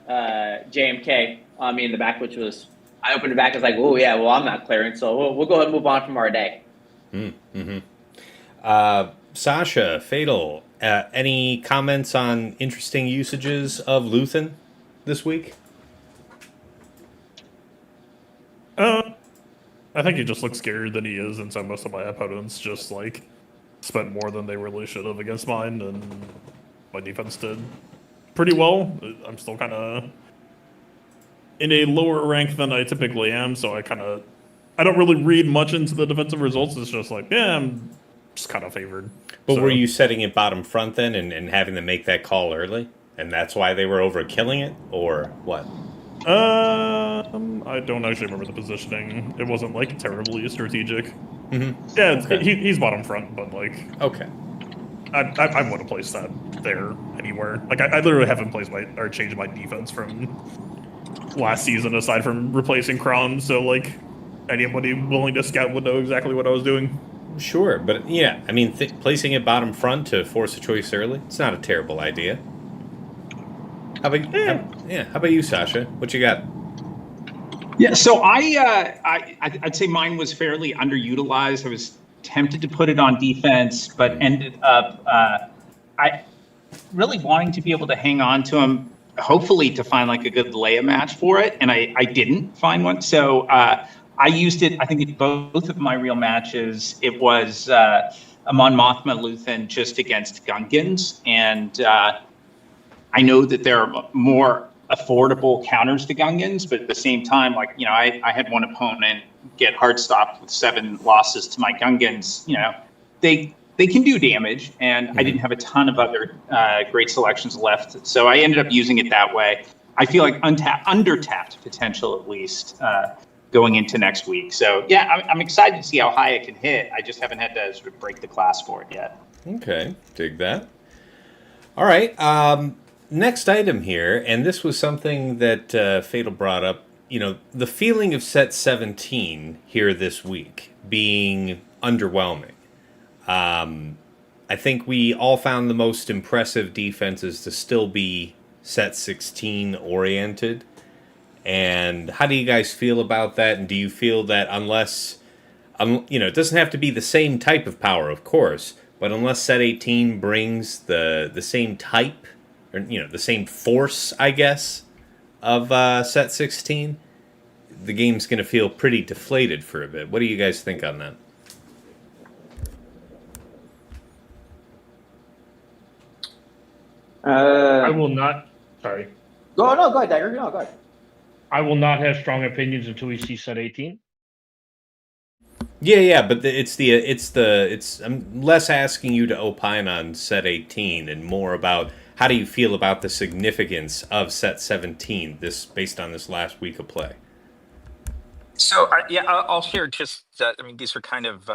JMK on me in the back, which was. I opened it back. I was like, oh, yeah, well, I'm not clearing. So we'll go ahead and move on from our day. Sasha, Fatal, any comments on interesting usages of Luthen this week? I think he just looks scarier than he is, and so most of my opponents just like spent more than they really should have against mine, and my defense did pretty well. I'm still kind of in a lower rank than I typically am, so I don't really read much into the defensive results. It's just like, yeah, I'm just kind of favored. But were you setting it bottom front then and having to make that call early? And that's why they were overkilling it? Or what? I don't actually remember the positioning. It wasn't like terribly strategic. Yeah, Okay. he's bottom front, but like, Okay. I want to place that there anywhere. Like I literally haven't placed changed my defense from last season aside from replacing Kron. So like, anybody willing to scout would know exactly what I was doing. Sure, but yeah, I mean, placing it bottom front to force a choice early, it's not a terrible idea. How about you, Sasha? What you got? Yeah, so I'd say mine was fairly underutilized. I was tempted to put it on defense, but ended up I really wanting to be able to hang on to him, hopefully to find like a good Leia match for it, and I didn't find one. So I used it. I think in both of my real matches, it was Amon Mothma Luthen just against Gungans, and I know that there are more affordable counters to Gungans, but at the same time, like, you know, I had one opponent get hard stopped with 7 losses to my Gungans. You know, they can do damage, and I didn't have a ton of other great selections left, so I ended up using it that way. I feel like undertapped potential at least going into next week. So yeah, I'm excited to see how high it can hit. I just haven't had to sort of break the class for it yet. Okay, dig that. All right, next item here, and this was something that Fatal brought up, you know, the feeling of set 17 here this week being underwhelming. I think we all found the most impressive defenses to still be set 16 oriented. And how do you guys feel about that? And do you feel that unless, you know, it doesn't have to be the same type of power, of course, but unless set 18 brings the same type, or, you know, the same force, I guess, of set 16, the game's going to feel pretty deflated for a bit. What do you guys think on that? I will not. Sorry. Go ahead, Dagger. No, go ahead. I will not have strong opinions until we see set 18. Yeah, but I'm less asking you to opine on set 18 and more about how do you feel about the significance of set 17 based on this last week of play. So I'll share just. I mean, these are kind of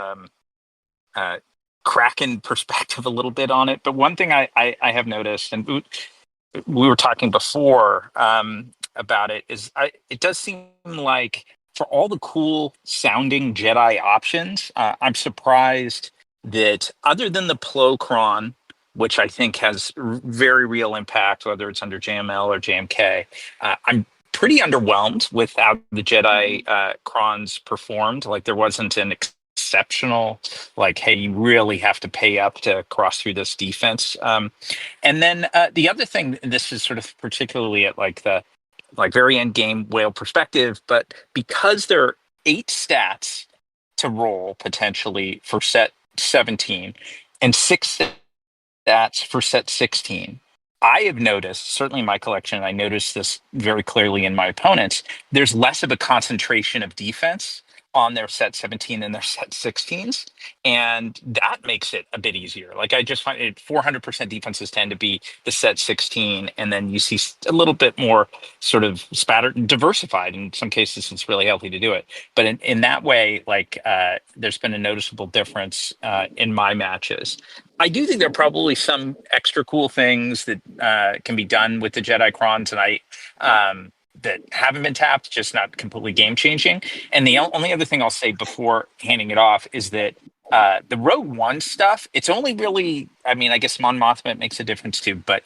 Kraken perspective a little bit on it. But one thing I have noticed, and we were talking before about it, is it does seem like for all the cool sounding Jedi options, I'm surprised that other than the Plokron, which I think has very real impact, whether it's under JML or JMK, I'm pretty underwhelmed with how the Jedi Crons performed. Like there wasn't an exceptional, like, hey, you really have to pay up to cross through this defense. And then the other thing, this is sort of particularly at like the very end game whale perspective, but because there are 8 stats to roll potentially for set 17 and 6 stats for set 16, I have noticed, certainly in my collection, and I noticed this very clearly in my opponents, there's less of a concentration of defense on their set 17 and their set 16s, and that makes it a bit easier. Like I just find it 400% defenses tend to be the set 16, and then you see a little bit more sort of spattered, diversified. In some cases it's really healthy to do it, but in that way, like there's been a noticeable difference in my matches. I do think there are probably some extra cool things that can be done with the Jedi Cron tonight that haven't been tapped, just not completely game changing. And the only other thing I'll say before handing it off is that the Rogue One stuff, it's only really, I mean, I guess Mon Mothma makes a difference too, but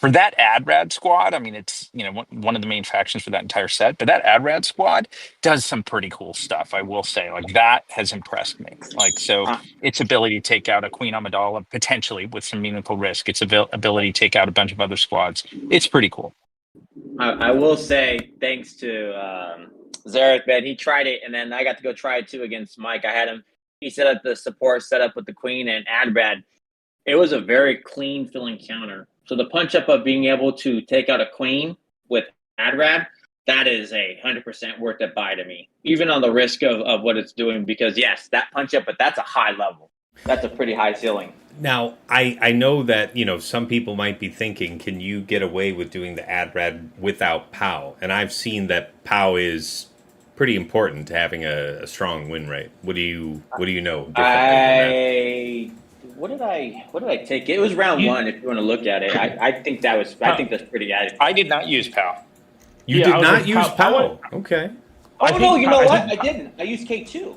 for that AdRad squad, I mean, it's, one of the main factions for that entire set, but that AdRad squad does some pretty cool stuff. I will say, like, that has impressed me. Like, so its ability to take out a Queen Amidala potentially with some meaningful risk, its ability to take out a bunch of other squads, it's pretty cool. I will say thanks to Zareth, man. He tried it, and then I got to go try it too against Mike. I had him. He set up the support setup with the Queen and Adbrad. It was a very clean filling counter. So the punch up of being able to take out a Queen with Adrad, that is 100% worth it buy to me, even on the risk of what it's doing. Because yes, that punch up, but that's a high level. That's a pretty high ceiling. Now, I know that, some people might be thinking, can you get away with doing the Adrad without POW? And I've seen that POW is pretty important to having a strong win rate. What do you know differently What did I take? It was round 1. If you want to look at it, I think that's pretty added. I did not use POW. You did not use POW. Okay. Oh no, you know what? I didn't. I used K2.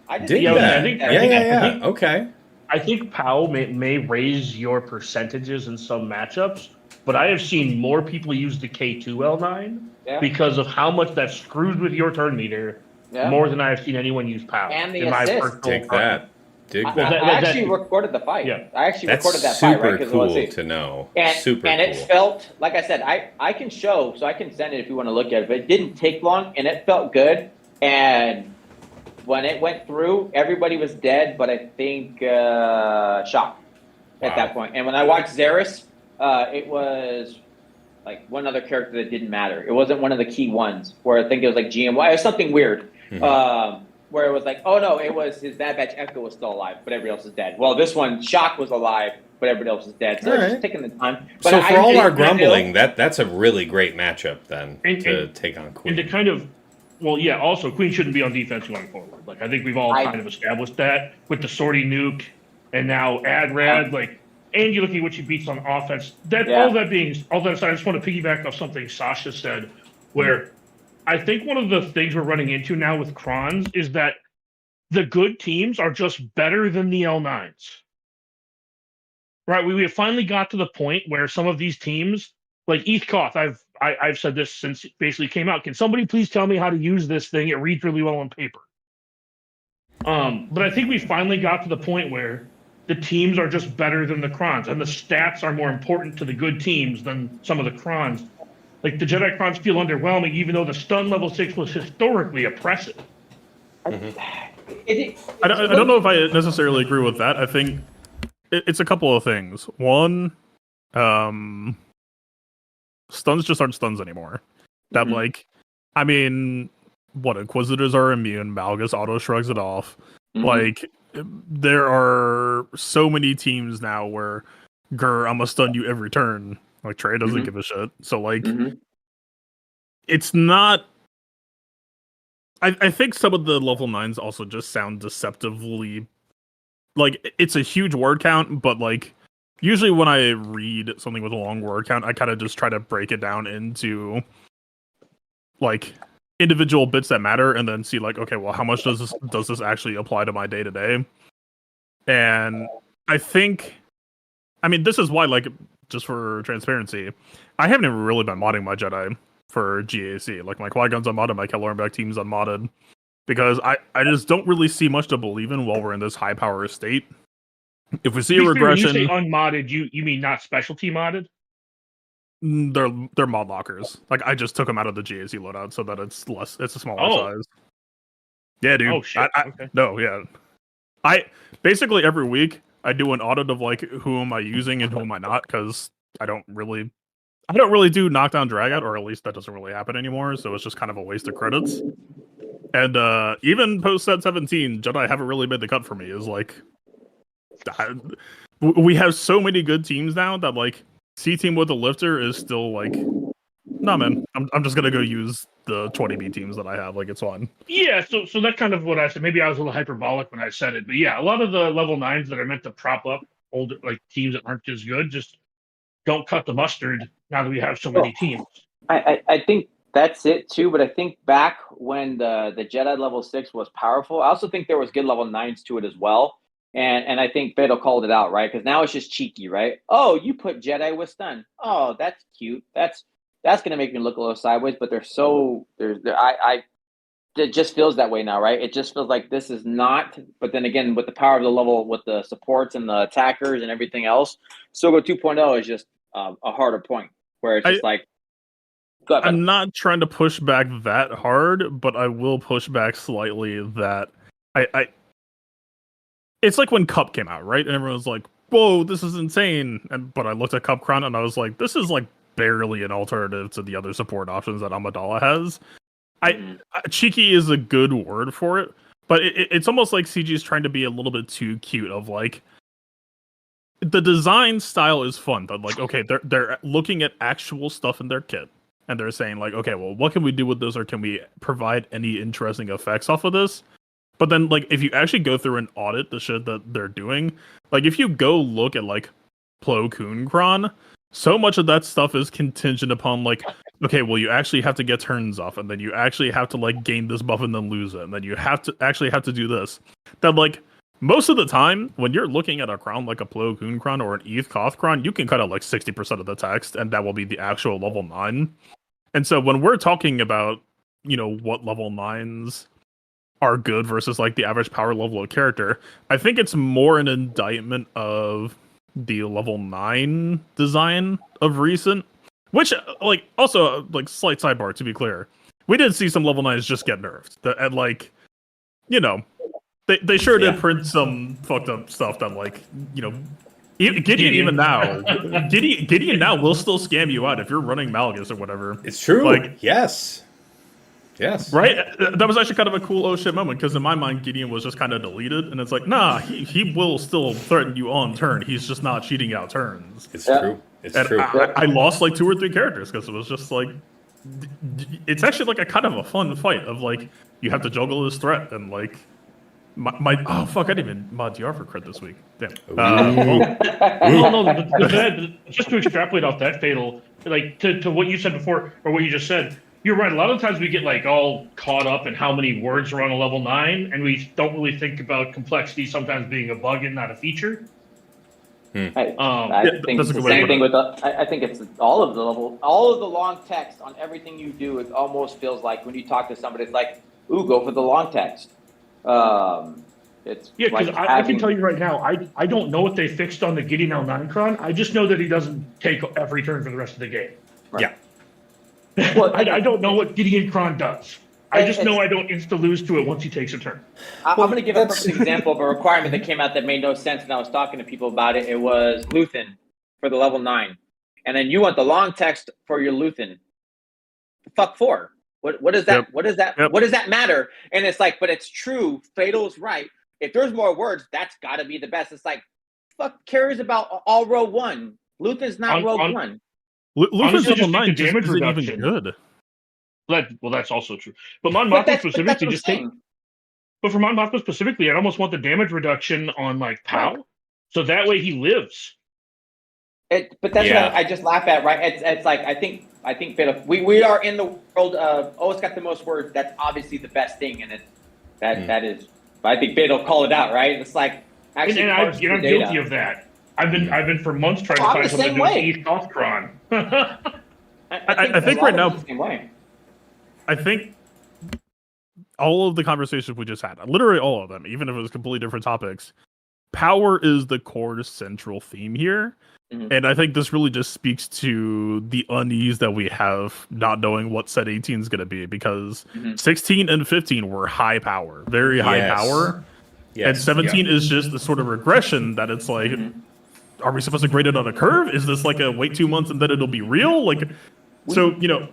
I did that. Okay. I think POW may raise your percentages in some matchups, but I have seen more people use the K2L9 because of how much that screws with your turn meter more than I have seen anyone use POW. And the assist. Take that. I actually recorded the fight. Yeah. I actually recorded that fight, right? Super cool to know. And it felt, like I said, I can show, so I can send it if you want to look at it, but it didn't take long, and it felt good. And when it went through, everybody was dead, but I think Shock at that point. And when I watched Xeris, it was like one other character that didn't matter. It wasn't one of the key ones, where I think it was like GMY. It was something weird. Mm-hmm. Where it was like, oh no, it was his Bad Batch Echo was still alive, but everybody else is dead. Well, this one, Shock was alive, but everybody else is dead. So it's just taking the time. But so for all our grumbling, that's a really great matchup then to take on Queen. And to kind of, also Queen shouldn't be on defense going forward. Like I think we've all kind of established that with the Sortie Nuke and now Adrad. And you look at what she beats on offense. All that aside, I just want to piggyback off something Sasha said, where I think one of the things we're running into now with Crons is that the good teams are just better than the L9s. Right? We have finally got to the point where some of these teams, like Koth, I've said this since it basically came out. Can somebody please tell me how to use this thing? It reads really well on paper. But I think we finally got to the point where the teams are just better than the Crons, and the stats are more important to the good teams than some of the Crons. Like, the Jedi Crons feel underwhelming, even though the stun level 6 was historically oppressive. I don't know if I necessarily agree with that. I think it's a couple of things. One, stuns just aren't stuns anymore. That, Inquisitors are immune, Malgus auto-shrugs it off. There are so many teams now where, I'm gonna stun you every turn. Trey doesn't give a shit. So, it's not... I think some of the level 9s also just sound deceptively... it's a huge word count, but, usually when I read something with a long word count, I kind of just try to break it down into, individual bits that matter, and then see, okay, well, how much does this actually apply to my day-to-day? And I think... this is why, just for transparency, I haven't even really been modding my Jedi for GAC. My Qui-Gon's unmodded, my Kelornbeck team's unmodded, because I just don't really see much to believe in while we're in this high power state. If we see a regression... When you say unmodded, you mean not specialty modded? They're mod lockers. I just took them out of the GAC loadout so that it's a smaller size. Yeah, dude. Oh, shit. Okay. No, yeah. I basically every week I do an audit of who am I using and who am I not, because I don't really do knockdown dragout, or at least that doesn't really happen anymore, so it's just kind of a waste of credits. And even post set 17, Jedi haven't really made the cut for me. Is we have so many good teams now that C team with a lifter is still nah, man, I'm just gonna go use the 20B teams that I have. It's fine. Yeah, so that's kind of what I said. Maybe I was a little hyperbolic when I said it, but yeah, a lot of the level 9s that are meant to prop up older teams that aren't as good just don't cut the mustard now that we have so many teams. I think that's it too, but I think back when the Jedi level 6 was powerful, I also think there was good level 9s to it as well. And I think Fatal called it out, right? Because now it's just cheeky, right? Oh, you put Jedi with stun. Oh, that's cute. That's gonna make me look a little sideways. But it just feels that way now, right? It just feels like this is not. But then again, with the power of the level, with the supports and the attackers and everything else, Sogo 2.0 is just a harder point where it's just like. Go ahead, I'm not trying to push back that hard, but I will push back slightly that it's like when Cup came out, right? And everyone was like, whoa, this is insane. But I looked at Cup Crown and I was like, this is like barely an alternative to the other support options that Amidala has. Cheeky is a good word for it, but it's almost like CG is trying to be a little bit too cute of like, the design style is fun, but like, okay, they're looking at actual stuff in their kit. And they're saying like, okay, well, what can we do with this, or can we provide any interesting effects off of this? But then, like, if you actually go through and audit the shit that they're doing, like, if you go look at like Plo Koon Kron, so much of that stuff is contingent upon like, okay, well, you actually have to get turns off, and then you actually have to like gain this buff and then lose it, and then you have to do this. That like most of the time, when you're looking at a Kron like a Plo Koon Kron or an ETH Koth Kron, you can cut out like 60% of the text, and that will be the actual level 9. And so when we're talking about, you know, what level 9s are good versus like the average power level of character, I think it's more an indictment of the level 9 design of recent, which like also like slight sidebar to be clear, we did see some level 9s just get nerfed, and like, you know, they sure did print some fucked up stuff that like, you know, Gideon now will still scam you out if you're running Malgus or whatever. It's true. Like, yes. Right? That was actually kind of a cool oh shit moment, because in my mind, Gideon was just kind of deleted, and it's like, nah, he will still threaten you on turn. He's just not cheating out turns. It's true. It's true. I lost like 2 or 3 characters because it was just like, it's actually like a kind of a fun fight of like, you have to juggle this threat, and like, my oh fuck, I didn't even mod DR for crit this week. Damn. Just to extrapolate off that, Fatal, like to what you said before, or what you just said, you're right. A lot of times we get like all caught up in how many words are on a level 9, and we don't really think about complexity sometimes being a bug and not a feature. I think it's the same thing with I think it's all of the long text on everything you do. It almost feels like when you talk to somebody, it's like, ooh, go for the long text. It's because like I can tell you right now, I don't know what they fixed on the Gideon L9 Kron. I just know that he doesn't take every turn for the rest of the game. Right. Yeah. Well, I don't know what Gideon Kron does. I just know I don't insta-lose to it once he takes a turn. I'm going to give a perfect example of a requirement that came out that made no sense, and I was talking to people about it. It was Luthen for the level 9. And then you want the long text for your Luthen. Fuck for? What is that? Yep. What does that? Yep. What does that matter? And it's like, but it's true. Fatal's right. If there's more words, that's got to be the best. It's like, fuck cares about all row 1. Luthen's not row 1. Luthen's Honestly, level just 9 the just damage isn't even reduction. good. Well, that's also true. But Mon Mothma specifically, just take. But for Mon Mothma specifically, I'd almost want the damage reduction on like POW, so that way he lives. But that's what I just laugh at, right? It's like I think Fatal. We are in the world of it's got the most words. That's obviously the best thing, and that is. I think Fatal call it out, right? It's like actually, and I'm guilty of that. I've been for months trying to find something to do ETH Koth Kron. I think right now, the same way. I think all of the conversations we just had, literally all of them, even if it was completely different topics, power is the core central theme here. Mm-hmm. And I think this really just speaks to the unease that we have not knowing what set 18 is going to be, because 16 and 15 were high power, very high power. Yes. And 17 is just the sort of regression that it's like, are we supposed to grade it on a curve? Is this like a wait 2 months and then it'll be real? Like, so, you know,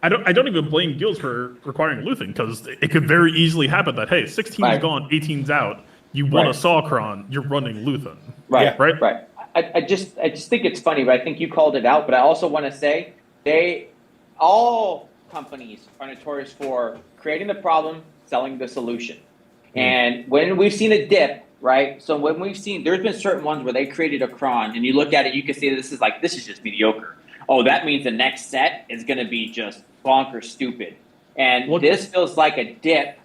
I don't even blame guilds for requiring Luthen, because it could very easily happen that, hey, 16's gone, 18's out. You want a Sawcron, you're running Luthen. Right. Right. I just think it's funny, but I think you called it out. But I also want to say all companies are notorious for creating the problem, selling the solution. And when we've seen a dip, right? So when we've seen, there's been certain ones where they created a cron, and you look at it, you can see this is just mediocre. Oh, that means the next set is going to be just bonkers stupid. And this feels like a dip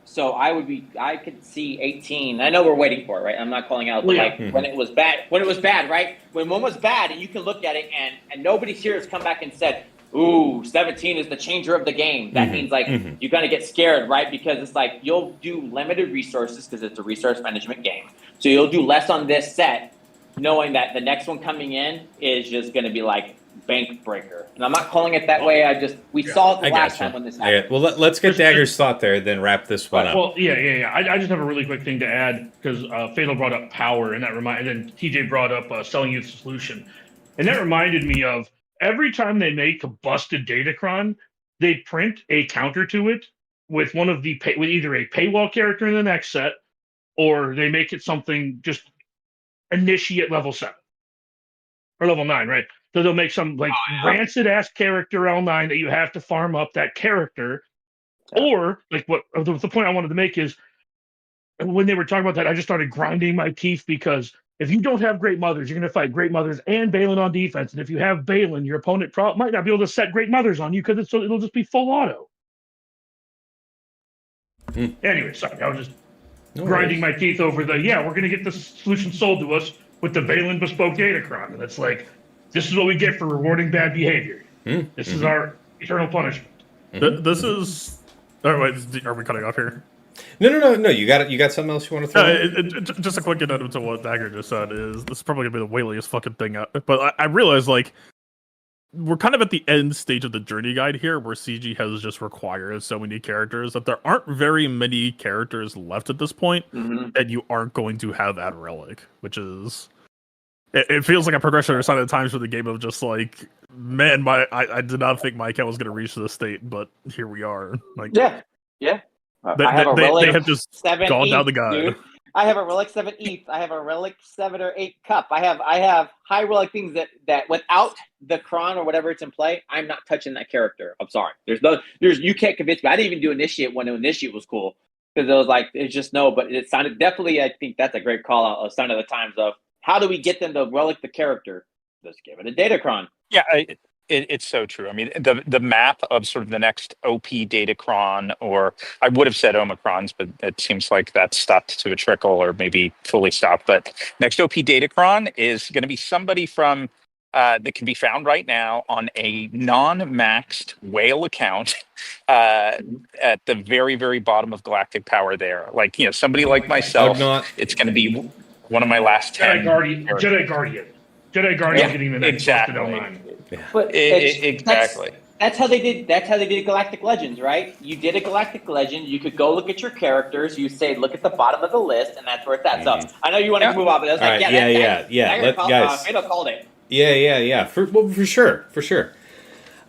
So I could see 18. I know we're waiting for it, right? I'm not calling out, but like when it was bad, right? When one was bad, and you can look at it, and nobody's here has come back and said, "Ooh, 17 is the changer of the game." That means like you're gonna get scared, right? Because it's like you'll do limited resources because it's a resource management game. So you'll do less on this set, knowing that the next one coming in is just gonna be like bank breaker. And I'm not calling it that way. We saw it the last time when this happened. Well, let's get Dagger's thought there, then wrap this one up. Well, yeah. I just have a really quick thing to add because Fatal brought up power, and and then TJ brought up selling you the solution, and that reminded me of every time they make a busted Datacron, they print a counter to it with with either a paywall character in the next set, or they make it something just initiate level 7 or level 9, right? So they'll make some like rancid ass character L9 that you have to farm up that character. Or like the point I wanted to make is when they were talking about that, I just started grinding my teeth because if you don't have Great Mothers, you're going to fight Great Mothers and Balin on defense. And if you have Balin, your opponent might not be able to set Great Mothers on you because it'll just be full auto. Anyway, sorry, I was just grinding my teeth over we're going to get this solution sold to us with the Balin bespoke Datacron. And it's like, this is what we get for rewarding bad behavior. This is our eternal punishment. This is... Oh, wait, are we cutting off here? No. You got something else you want to throw in? Just a quick addendum to what Dagger just said is this is probably gonna be the whaleyest fucking thing out. But I realize like we're kind of at the end stage of the journey guide here, where CG has just required so many characters that there aren't very many characters left at this point that you aren't going to have at Relic, which is it feels like a progression or sign at times for the game of just like, man, I did not think my account was gonna reach this state, but here we are. Like yeah. They have just gone down the guide. Dude. I have a Relic 7 ETH. I have a Relic 7 or 8 Cup. I have high Relic things that without the Kron or whatever it's in play, I'm not touching that character. I'm sorry. You can't convince me. I didn't even do Initiate when Initiate was cool because it was like it's just no. But it sounded definitely. I think that's a great call out. A sign of the times of how do we get them to Relic the character? Just give it a Datacron. Yeah, it's so true. I mean, the map of sort of the next OP Datacron, or I would have said Omicrons, but it seems like that's stopped to a trickle or maybe fully stopped. But next OP Datacron is going to be somebody from that can be found right now on a non-maxed whale account at the very, very bottom of Galactic Power there. Like, somebody like myself, it's going to be one of my last 10. Jedi Guardian getting the next busted L9. Yeah. But exactly. That's how they did. That's how they did Galactic Legends, right? You did a Galactic Legend. You could go look at your characters. You say, look at the bottom of the list, and that's where it's at. So I know you want to move on, but that's like, guys, Fatal called it. Yeah. For sure.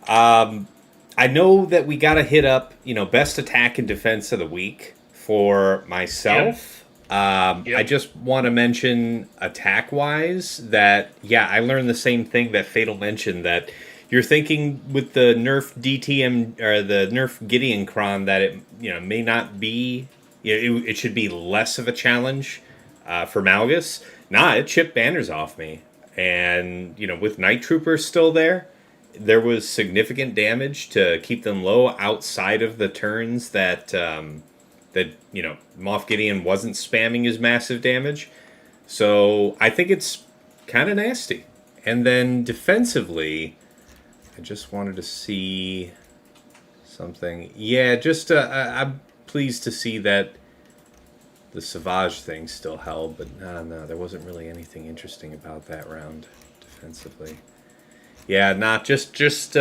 I know that we got to hit up, best attack and defense of the week for myself. I just want to mention attack-wise that, I learned the same thing that Fatal mentioned, that you're thinking with the nerf DTM or the nerf Gideon Kron that it may not be, it should be less of a challenge for Malgus. Nah, it chipped banners off me. And, with Night Troopers still there was significant damage to keep them low outside of the turns that Moff Gideon wasn't spamming his massive damage. So I think it's kind of nasty. And then defensively, I just wanted to see something. Yeah, just I'm pleased to see that the Savage thing still held, but no, there wasn't really anything interesting about that round defensively. Yeah, not just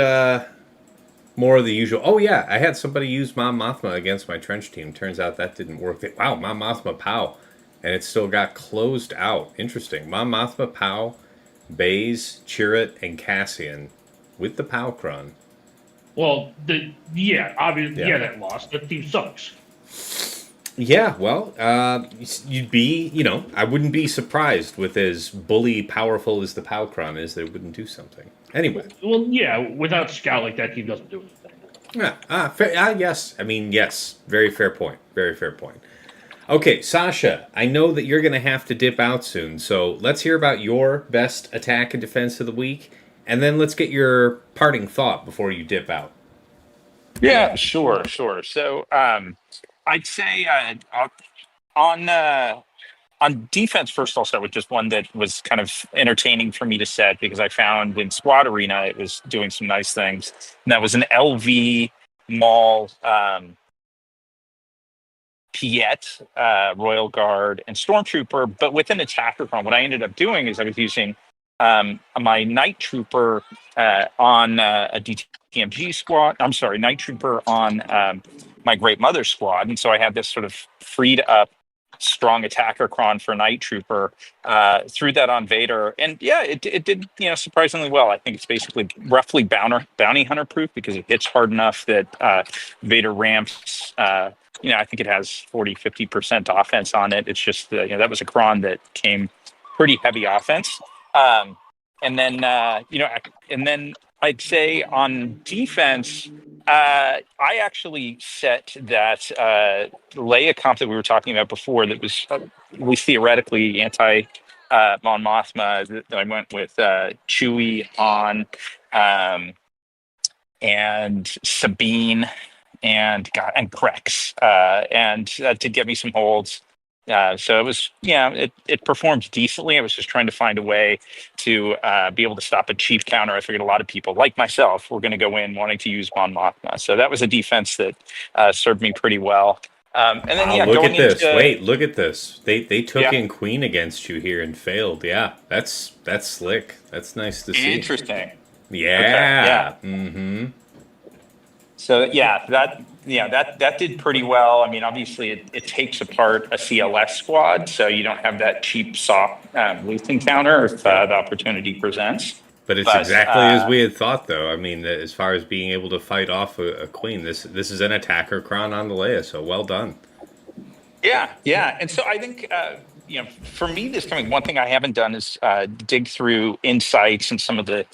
more of the usual. Oh yeah, I had somebody use Mom Mothma against my trench team. Turns out that didn't work. Wow, Mom Mothma POW, and it still got closed out. Interesting. Mom Mothma POW, Baze, Chirrut, and Cassian with the POW Kron. Well, obviously, that lost. That team sucks. Yeah, well, you'd be, I wouldn't be surprised with as bully powerful as the POW Kron is, they wouldn't do something. Anyway. Well, yeah, without Scout, like that team doesn't do anything. Yes. I mean, yes. Very fair point. Very fair point. Okay, Sasha, I know that you're going to have to dip out soon, so let's hear about your best attack and defense of the week, and then let's get your parting thought before you dip out. Yeah, sure. So, I'd say on on defense, first I'll start with just one that was kind of entertaining for me to set because I found in Squad Arena it was doing some nice things. And that was an LV Mall Piet, Royal Guard, and Stormtrooper. But with an attacker cron, what I ended up doing is I was using my Night Trooper on a DTMG squad. I'm sorry, Night Trooper on my Great Mother squad. And so I had this sort of freed up strong attacker cron for Night Trooper, threw that on Vader, and yeah, it did surprisingly well. I think it's basically roughly bounty hunter proof because it hits hard enough that Vader ramps. I think it has 40-50% offense on it. It's just that was a cron that came pretty heavy offense, and then I'd say on defense. I actually set that Leia comp that we were talking about before that was at least theoretically anti Mon Mothma. That I went with Chewie on and Sabine and Krex, and that did get me some holds. So it was, it performed decently. I was just trying to find a way to be able to stop a cheap counter. I figured a lot of people, like myself, were going to go in wanting to use Mon Mothma. So that was a defense that served me pretty well. And then, look at this. into, Wait, look at this. They took Yeah. in Queen against you here and failed. Yeah, that's slick. That's nice to see. Interesting. Yeah. Okay, Mm-hmm. So that did pretty well. I mean, obviously it takes apart a CLS squad, so you don't have that cheap soft loot encounter if the opportunity presents. But it's exactly as we had thought, though. I mean, as far as being able to fight off a queen, this is an attacker crown on the Leia, so well done. Yeah. And so I think, for me, this coming, one thing I haven't done is dig through insights and some of the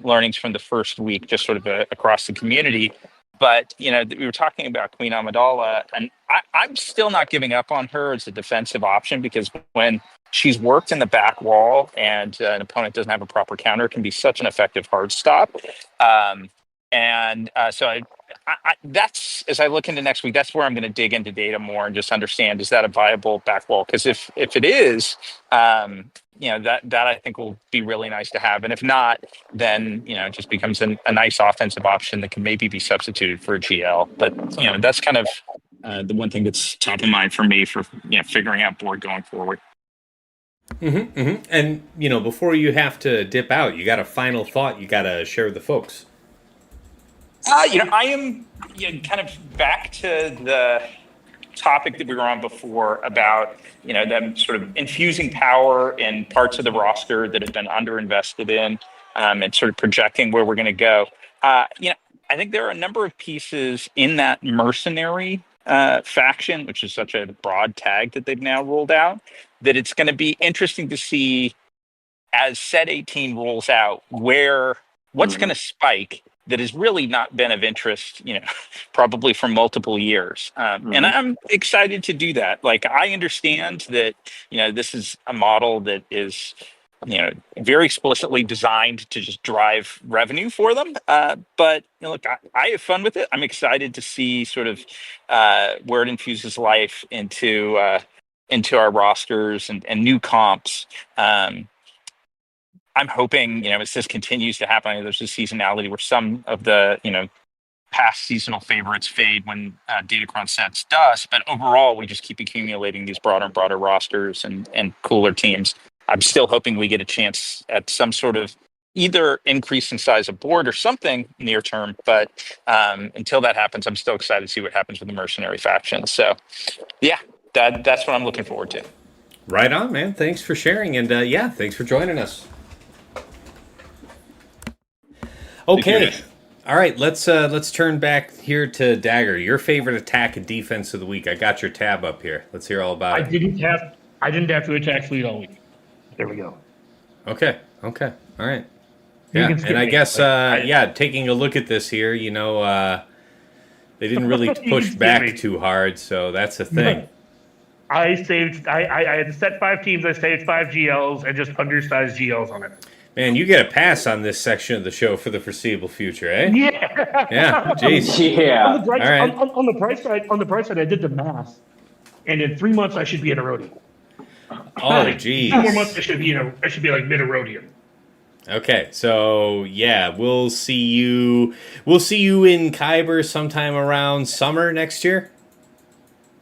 learnings from the first week, just sort of across the community. But, we were talking about Queen Amidala, and I'm still not giving up on her as a defensive option because when she's worked in the back wall and an opponent doesn't have a proper counter, it can be such an effective hard stop. So that's, as I look into next week, that's where I'm going to dig into data more and just understand, is that a viable back wall? Because if it is, that I think will be really nice to have. And if not, then, it just becomes a nice offensive option that can maybe be substituted for a GL. But, that's kind of the one thing that's top of mind for me for, figuring out board going forward. Mm-hmm, mm-hmm. And, before you have to dip out, you got a final thought you got to share with the folks. I am kind of back to the topic that we were on before about, them sort of infusing power in parts of the roster that have been underinvested in, and sort of projecting where we're going to go. I think there are a number of pieces in that mercenary faction, which is such a broad tag that they've now rolled out, that it's going to be interesting to see as Set 18 rolls out what's going to spike that has really not been of interest, probably for multiple years. And I'm excited to do that. Like, I understand that, this is a model that is, very explicitly designed to just drive revenue for them. But look, I have fun with it. I'm excited to see sort of where it infuses life into our rosters and new comps. I'm hoping, as this continues to happen, there's a seasonality where some of the, past seasonal favorites fade when Datacron sets dust. But overall, we just keep accumulating these broader and broader rosters and cooler teams. I'm still hoping we get a chance at some sort of either increase in size of board or something near term. But until that happens, I'm still excited to see what happens with the mercenary faction. So, yeah, that's what I'm looking forward to. Right on, man. Thanks for sharing. And thanks for joining us. Okay. All right, let's turn back here to Dagger. Your favorite attack and defense of the week. I got your tab up here. Let's hear all about it. I didn't have to attack fleet all week. There we go. Okay. All right. Yeah, and I guess taking a look at this here, they didn't really push back too hard, so that's a thing. I had to set 5 teams. I saved 5 GLs and just undersized GLs on it. Man, you get a pass on this section of the show for the foreseeable future, eh? Yeah. Yeah, jeez. Yeah. On the bright, All right. on the bright side, I did the math, and in 3 months I should be in a rodeo. Oh, Like 2 more months, I jeez. should be like mid a rodeo. Okay, so yeah, we'll see you. We'll see you in Kyber sometime around summer next year.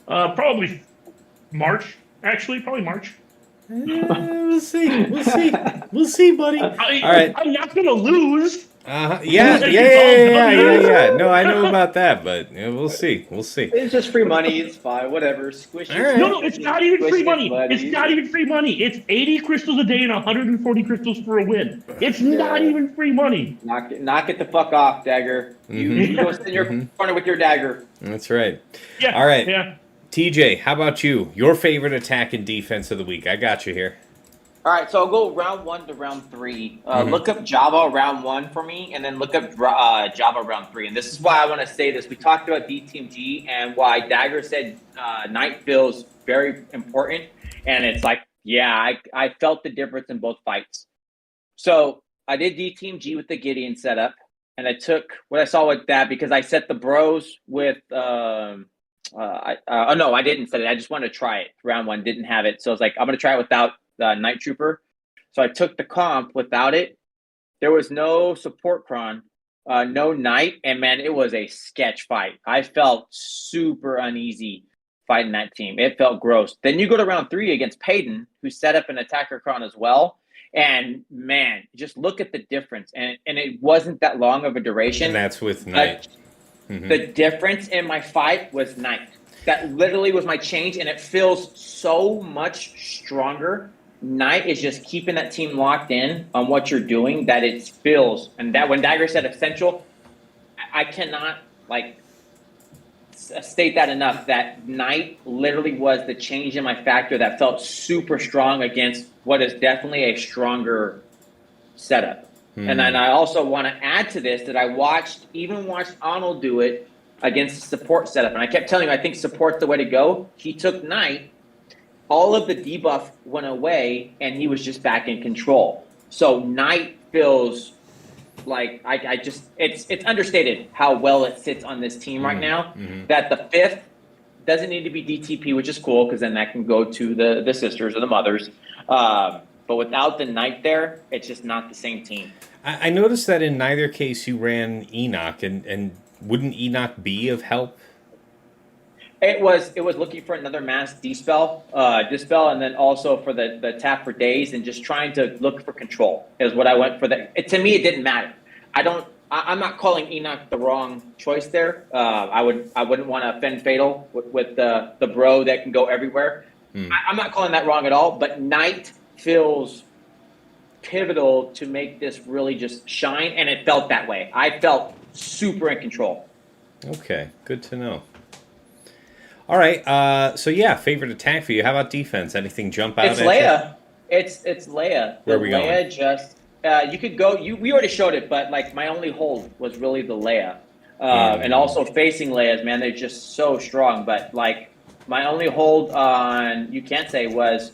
Probably March. Actually, probably March. We'll see. We'll see. We'll see, buddy. All right. I'm not gonna lose. Yeah. No, I know about that, but yeah, we'll see. We'll see. It's just free money. It's fine. Whatever. Squish it. All right. No, it's not even free Squish money. it, buddy. It's not even free money. It's 80 crystals a day and 140 crystals for a win. It's not even free money. Knock it the fuck off, Dagger. You go sit in your corner with your dagger. That's right. Yeah. All right. Yeah. TJ, how about you? Your favorite attack and defense of the week? I got you here. All right, so I'll go round 1 to round 3. Look up Java round 1 for me, and then look up Java round 3. And this is why I want to say this. We talked about DTMG and why Dagger said Knight feels very important. And it's like, yeah, I felt the difference in both fights. So I did DTMG with the Gideon setup, and I took what I saw with that because I set the bros with no, I didn't set it. I just wanted to try it. Round 1 didn't have it, so I was like, I'm gonna try it without the Night Trooper. So I took the comp without it. There was no support cron, no Knight, and man, it was a sketch fight. I felt super uneasy fighting that team. It felt gross. Then you go to round 3 against Payton, who set up an attacker cron as well. And man, just look at the difference. And it wasn't that long of a duration. And that's with Knight. The difference in my fight was Knight. That literally was my change, and it feels so much stronger. Knight is just keeping that team locked in on what you're doing, that it feels. And that when Dagger said essential, I cannot state that enough, that Knight literally was the change in my factor that felt super strong against what is definitely a stronger setup. And then I also want to add to this that I watched Arnold do it against the support setup. And I kept telling you, I think support's the way to go. He took Knight, all of the debuff went away, and he was just back in control. So Knight feels like it's understated how well it sits on this team right now. That the 5th doesn't need to be DTP, which is cool because then that can go to the sisters or the mothers. But without the Knight there, it's just not the same team. I noticed that in neither case you ran Enoch, and wouldn't Enoch be of help? It was looking for another mass dispel, and then also for the tap for days, and just trying to look for control is what I went for. To me, it didn't matter. I'm not calling Enoch the wrong choice there. I wouldn't want to offend Fatal with the bro that can go everywhere. I'm not calling that wrong at all. But Knight feels pivotal to make this really just shine, and it felt that way. I felt super in control. Okay, good to know. All right, so yeah, favorite attack for you. How about defense? Anything jump out? It's Leia. It's Leia. Where are we Leia going? just you could go. We already showed it, but like my only hold was really the Leia, and also facing Leia's. Man, they're just so strong. But like my only hold on, you can't say was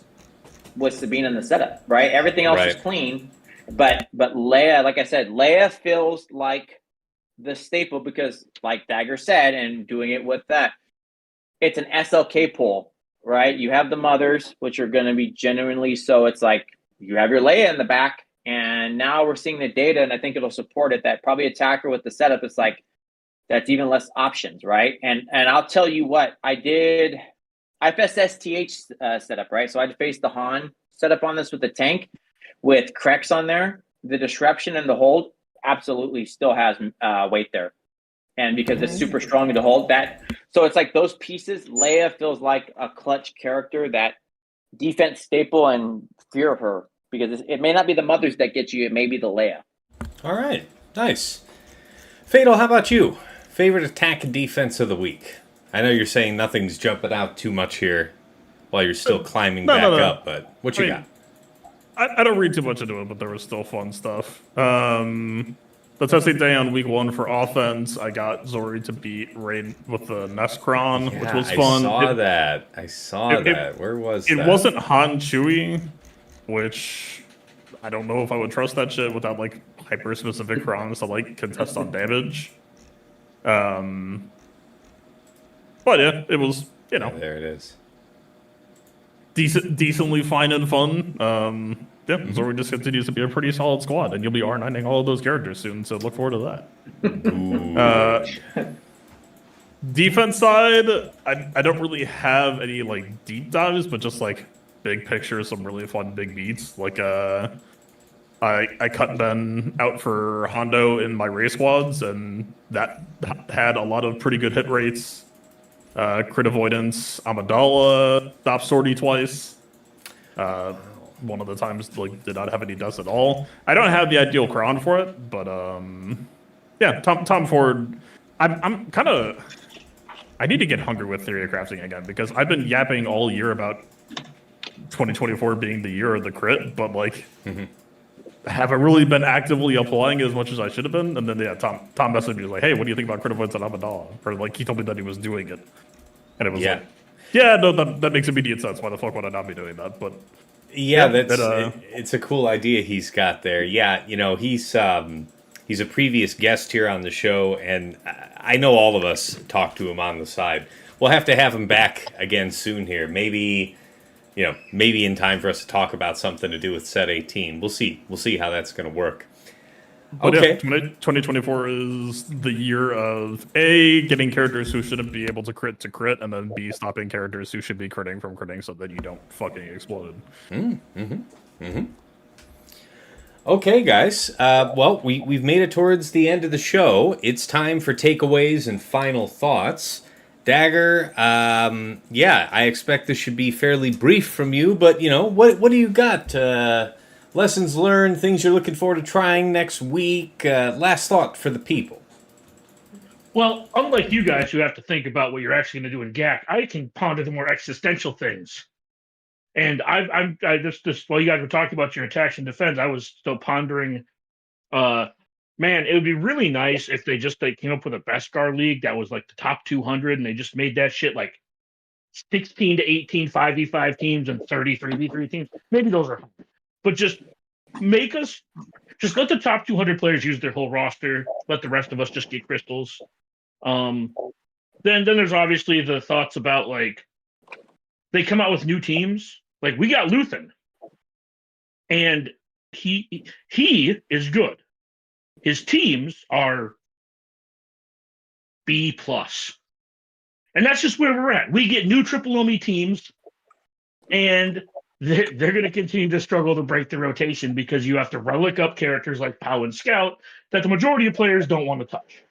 Sabine in the setup, right? Everything else is clean, but Leia, like I said, Leia feels like the staple because, like Dagger said, and doing it with that, it's an SLK pull, right? You have the mothers, which are going to be genuinely so. It's like you have your Leia in the back, and now we're seeing the data, and I think it'll support it. That probably attacker with the setup, it's like that's even less options, right? And I'll tell you what I did. I faced STH setup, right? So I faced the Han setup on this with the tank with Krex on there. The disruption and the hold absolutely still has weight there. And because it's super strong to hold that. So it's like those pieces, Leia feels like a clutch character, that defense staple, and fear of her. Because it may not be the mothers that get you, it may be the Leia. All right, nice. Fatal, how about you? Favorite attack and defense of the week? I know you're saying nothing's jumping out too much here while you're still climbing back up, but what you got? I don't read too much into it, but there was still fun stuff. The testing day on week 1 for offense, I got Zori to beat Rain with the Nescron, which was fun. I saw that. Where was that? It wasn't Han Chewie, which I don't know if I would trust that shit without like hyper specific Krons to like contest on damage. But yeah, it was, you know, There it is. decently fine and fun. Yeah, Zori just continues to be a pretty solid squad, and you'll be R9ing all of those characters soon, so look forward to that. Defense side, I don't really have any like deep dives, but just like big picture, some really fun big beats. Like I cut Ben out for Hondo in my race squads, and that had a lot of pretty good hit rates. Crit avoidance, Amidala stopped sortie twice. One of the times like did not have any dust at all. I don't have the ideal crown for it, but yeah, Tom Ford. I'm kind of. I need to get hungry with theory of crafting again because I've been yapping all year about 2024 being the year of the crit, but like haven't really been actively applying as much as I should have been. And then yeah, Tom messaged me like, "Hey, what do you think about crit avoidance on Amidala?" Or like he told me that he was doing it, and it was like, "Yeah, no, that makes immediate sense. Why the fuck would I not be doing that?" But yeah, it's a cool idea he's got there. Yeah, you know, he's a previous guest here on the show, and I know all of us talk to him on the side. We'll have to have him back again soon here. Maybe in time for us to talk about something to do with Set 18. We'll see how that's going to work. But okay. Yeah, 2024 is the year of A, getting characters who shouldn't be able to crit, and then B, stopping characters who should be critting from critting so that you don't fucking explode. Okay, guys. Well, we've made it towards the end of the show. It's time for takeaways and final thoughts. Dagger, yeah, I expect this should be fairly brief from you, but, you know, what do you got? Lessons learned, things you're looking forward to trying next week, last thought for the people. Well, unlike you guys who have to think about what you're actually going to do in GAC, I can ponder the more existential things. And I just while you guys were talking about your attacks and defense, I was still pondering. Man, it would be really nice if they came up with a Beskar league that was like the top 200, and they just made that shit like 16 to 18 5v5 teams and 30 3v3 teams. Maybe those are, but just let the top 200 players use their whole roster. Let the rest of us just get crystals. Then there's obviously the thoughts about like they come out with new teams. Like we got Luthen, and he is good. His teams are B+. And that's just where we're at. We get new triple Omi teams, and they're going to continue to struggle to break the rotation because you have to relic up characters like Pow and Scout that the majority of players don't want to touch.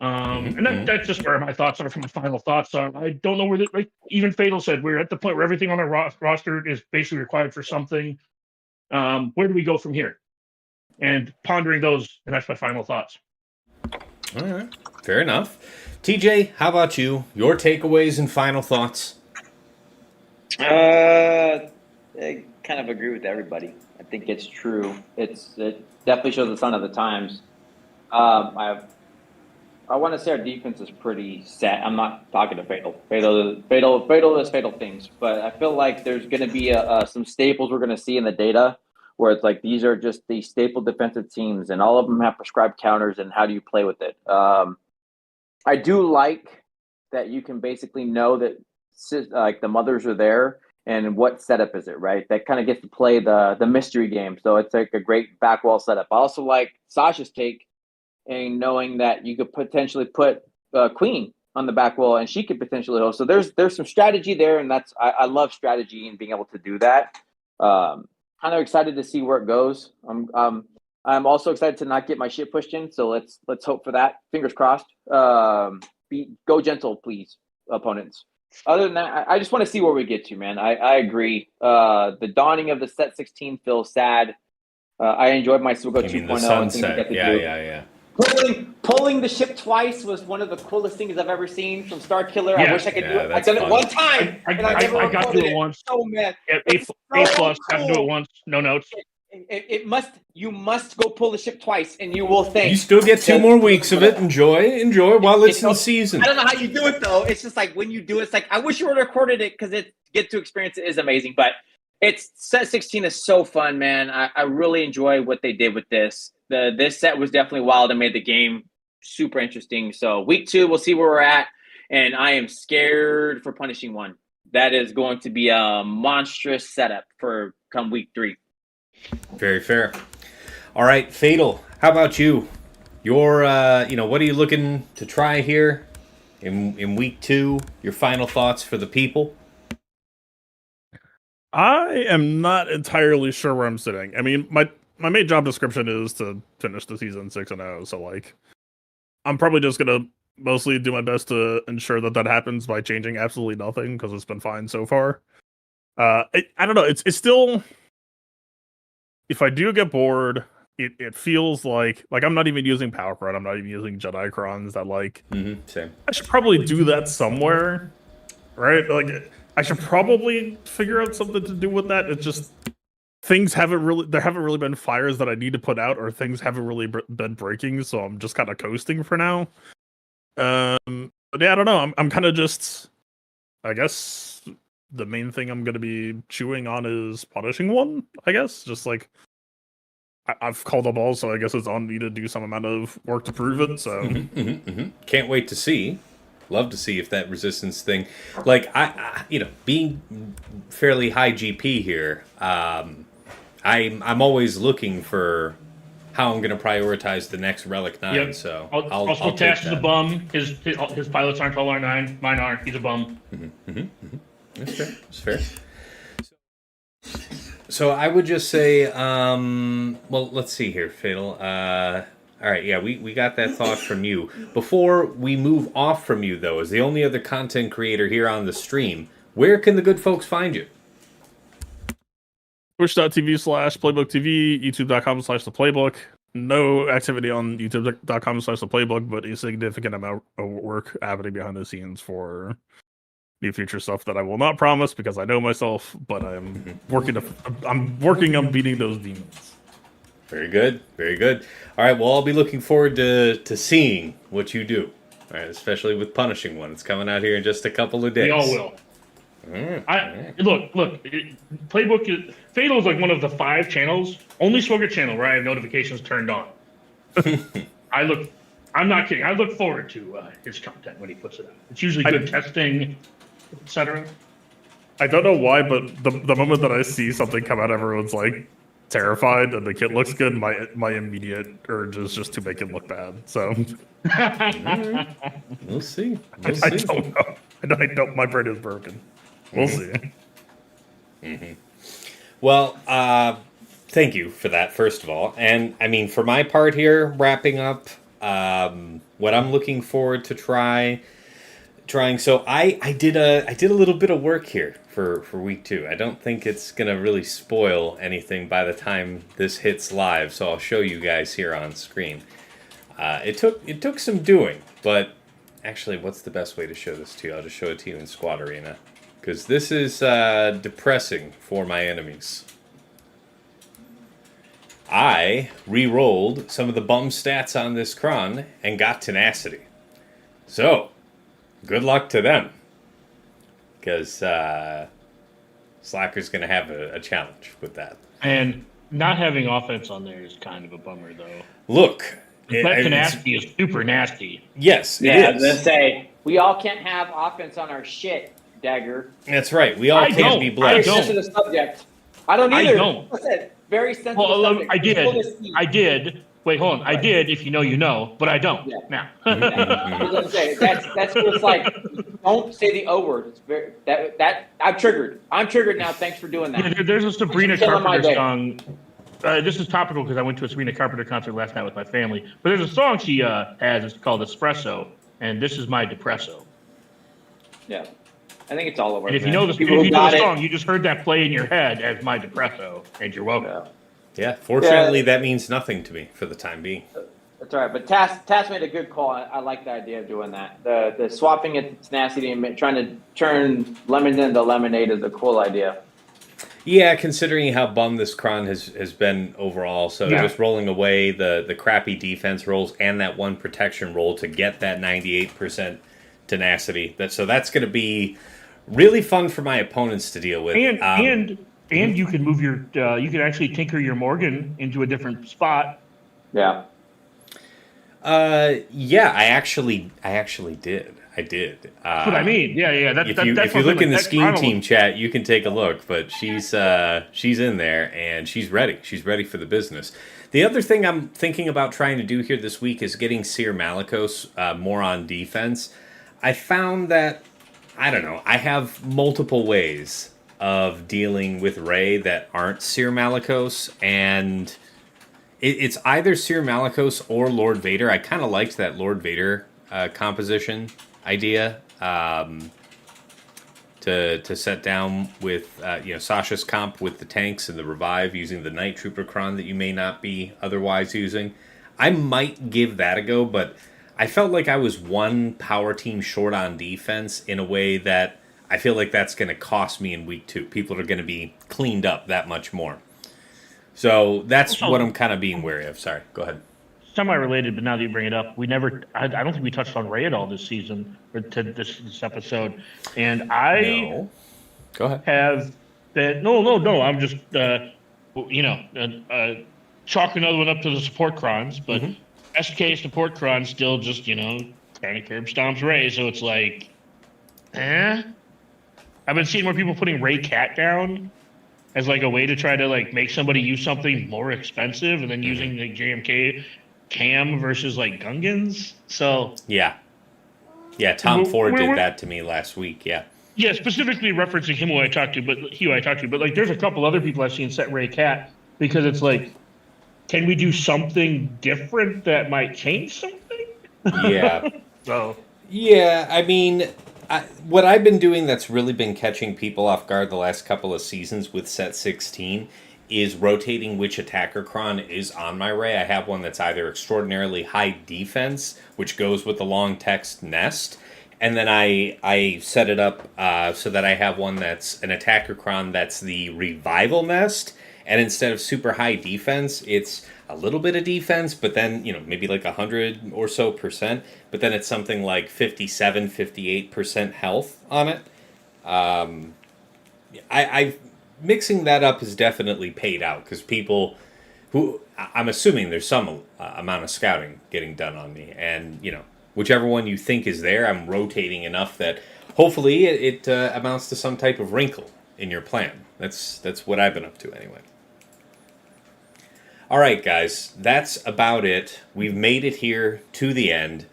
And that's just where my thoughts are. From my final thoughts are, I don't know where like even Fatal said, we're at the point where everything on our roster is basically required for something. Where do we go from here? And pondering those, and that's my final thoughts. All right, fair enough. TJ, how about you? Your takeaways and final thoughts? I kind of agree with everybody. I think it's true. It definitely shows the sign of the times. I want to say our defense is pretty set. I'm not talking to Fatal. Fatal does Fatal things, but I feel like there's going to be some staples we're going to see in the data where it's like these are just the staple defensive teams, and all of them have prescribed counters, and how do you play with it? I do like that you can basically know that like the mothers are there, and what setup is it, right? That kind of gets to play the mystery game, so it's like a great back wall setup. I also like Sasha's take, and knowing that you could potentially put Queen on the back wall, and she could potentially host. So there's some strategy there, and I love strategy and being able to do that. Kind of excited to see where it goes. I'm also excited to not get my shit pushed in. So let's hope for that. Fingers crossed. Go gentle, please, opponents. Other than that, I just want to see where we get to, man. I agree. The dawning of the Set 16 feels sad. I enjoyed my Sugo 2.0. The sunset. Yeah. Pulling the ship twice was one of the coolest things I've ever seen from Star Killer. Yeah. I wish I could do it. I've That's done it one time. I got to do it once. So mad. A+, got to do it once. No notes. You must go pull the ship twice, and you will think. You still get 2 more weeks of it. Enjoy while it's in season. I don't know how you do it, though. It's just like when you do it, it's like, I wish you would have recorded it because get to experience it is amazing. But It's set 16 is so fun, man. I really enjoy what they did with this. This set was definitely wild and made the game super interesting. So week 2, we'll see where we're at. And I am scared for Punishing One. That is going to be a monstrous setup for come week 3. Very fair. All right, Fatal. How about you? Your, what are you looking to try here in week 2? Your final thoughts for the people? I am not entirely sure where I'm sitting. I mean, my main job description is to finish the season 6-0, so like, I'm probably just gonna mostly do my best to ensure that happens by changing absolutely nothing because it's been fine so far. I don't know. It's still, if I do get bored, it feels like I'm not even using Power Crun. I'm not even using Jedi Crons. That like, Same. I should probably do that somewhere, right? Like, I should probably figure out something to do with that. It's just there haven't really been fires that I need to put out, or things haven't really been breaking, so I'm just kind of coasting for now. But yeah, I don't know. I'm kind of just, I guess the main thing I'm going to be chewing on is Punishing One, I guess. Just like, I've called up all, so I guess it's on me to do some amount of work to prove it, so. Can't wait to see. Love to see if that resistance thing, like I being fairly high GP here, I'm always looking for how I'm going to prioritize the next Relic 9. Yep. So I'll Tash is a bum. His pilots aren't all R9. Mine aren't. He's a bum. That's fair. That's fair. So I would just say, well, let's see here, Fatal. All right, yeah, we got that thought from you. Before we move off from you, though, as the only other content creator here on the stream, where can the good folks find you? Twitch.tv/PlaybookTV, YouTube.com/theplaybook. No activity on YouTube.com/theplaybook, but a significant amount of work happening behind the scenes for new future stuff that I will not promise because I know myself, but I'm working on beating those demons. Very good, very good. All right, well, I'll be looking forward to seeing what you do. All right, especially with Punishing One. It's coming out here in just a couple of days. We all will. Look. Playbook is Fatal is like one of the 5 channels, only Swoger channel where I have notifications turned on. I'm not kidding. I look forward to his content when he puts it out. It's usually good testing, etc. I don't know why, but the moment that I see something come out, everyone's like terrified, and the kit looks good. My immediate urge is just to make it look bad. So we'll see. I don't know. I don't. My brain is broken. We'll see. Well, thank you for that, first of all. And I mean, for my part here, wrapping up, what I'm looking forward to trying. So I did a little bit of work here for week 2. I don't think it's gonna really spoil anything by the time this hits live. So I'll show you guys here on screen. It took some doing, but actually, what's the best way to show this to you? I'll just show it to you in Squad Arena, because this is depressing for my enemies. I re-rolled some of the bum stats on this Cron and got tenacity. So, good luck to them, because Slacker's going to have a challenge with that. And not having offense on there is kind of a bummer, though. Look. That tenacity is super nasty. Yes, it I is. was going to say, we all can't have offense on our shit, Dagger. That's right. We all can't be blessed. Very sensitive subject. I don't either. I don't. Listen, very sensitive Well, subject. I did. Wait, hold on. I did. If you know, you know. But I don't. Yeah. Now. I was gonna say that's just like, don't say the O word. It's very that I'm triggered. I'm triggered now. Thanks for doing that. Yeah, there's a Sabrina Killing my Carpenter day. song. This is topical because I went to a Sabrina Carpenter concert last night with my family. But there's a song she has. It's called Espresso, and this is my depresso. Yeah, I think it's all over. And if you man. know the People who got it- song, you just heard that play in your head as my depresso, and you're welcome. Yeah. Yeah, fortunately, that means nothing to me for the time being. That's all right. But Tass made a good call. I like the idea of doing that. The swapping it to tenacity and trying to turn lemon into lemonade is a cool idea. Yeah, considering how bummed this Cron has been overall, so Yeah. just rolling away the crappy defense rolls and that one protection roll to get that 98% tenacity. So that's going to be really fun for my opponents to deal with. And and you can move your you can actually tinker your Morgan into a different spot. Yeah. Yeah, I actually did. I did. That's what I mean. Yeah. If you look in the Scheme Team chat, you can take a look. But she's in there and she's ready. She's ready for the business. The other thing I'm thinking about trying to do here this week is getting Seer Malikos more on defense. I found that, I don't know, I have multiple ways of dealing with Rey that aren't Seer Malikos, and it's either Seer Malikos or Lord Vader. I kind of liked that Lord Vader composition idea to set down with Sasha's comp with the tanks and the revive using the Night Trooper Kron that you may not be otherwise using. I might give that a go, but I felt like I was one power team short on defense in a way that I feel like that's going to cost me in week 2. People are going to be cleaned up that much more. So that's what I'm kind of being wary of. Sorry, go ahead. Semi-related, but now that you bring it up, I don't think we touched on Rey at all this season or this episode, and No. Go ahead. have been no. I'm just chalk another one up to the support crons, but SK support cron still just kind of curb stomps Rey, so it's like, I've been seeing more people putting Rey Cat down as like a way to try to like make somebody use something more expensive, and then using the JMK Cam versus like Gungans. So yeah, Tom Ford did that to me last week. Yeah, specifically referencing him who I talked to, but like there's a couple other people I've seen set Rey Cat because it's like, can we do something different that might change something? Yeah. So yeah, I mean, what I've been doing that's really been catching people off guard the last couple of seasons with set 16 is rotating which attacker cron is on my Rey. I have one that's either extraordinarily high defense, which goes with the long text nest, and then I set it up so that I have one that's an attacker cron that's the revival nest, and instead of super high defense, it's a little bit of defense, but then, maybe like 100 or so percent, but then it's something like 57, 58% health on it. I've mixing that up has definitely paid out because people who I'm assuming there's some amount of scouting getting done on me, and whichever one you think is there, I'm rotating enough that hopefully it amounts to some type of wrinkle in your plan. That's what I've been up to anyway. All right, guys, that's about it. We've made it here to the end.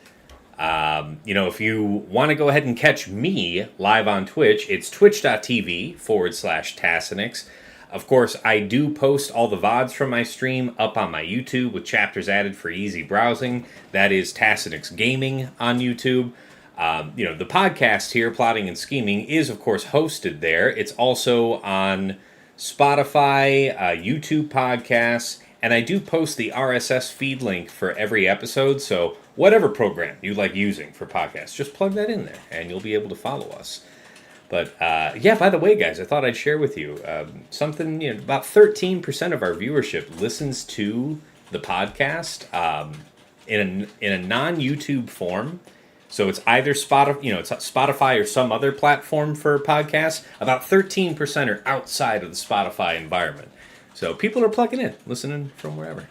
If you want to go ahead and catch me live on Twitch, it's twitch.tv/Tassinix. Of course, I do post all the VODs from my stream up on my YouTube with chapters added for easy browsing. That is Tassinix Gaming on YouTube. The podcast here, Plotting and Scheming, is, of course, hosted there. It's also on Spotify, YouTube podcasts, and I do post the RSS feed link for every episode, so whatever program you like using for podcasts, just plug that in there, and you'll be able to follow us. But, by the way, guys, I thought I'd share with you something, about 13% of our viewership listens to the podcast in a non-YouTube form. So it's either Spotify or some other platform for podcasts. About 13% are outside of the Spotify environment. So people are plugging in, listening from wherever.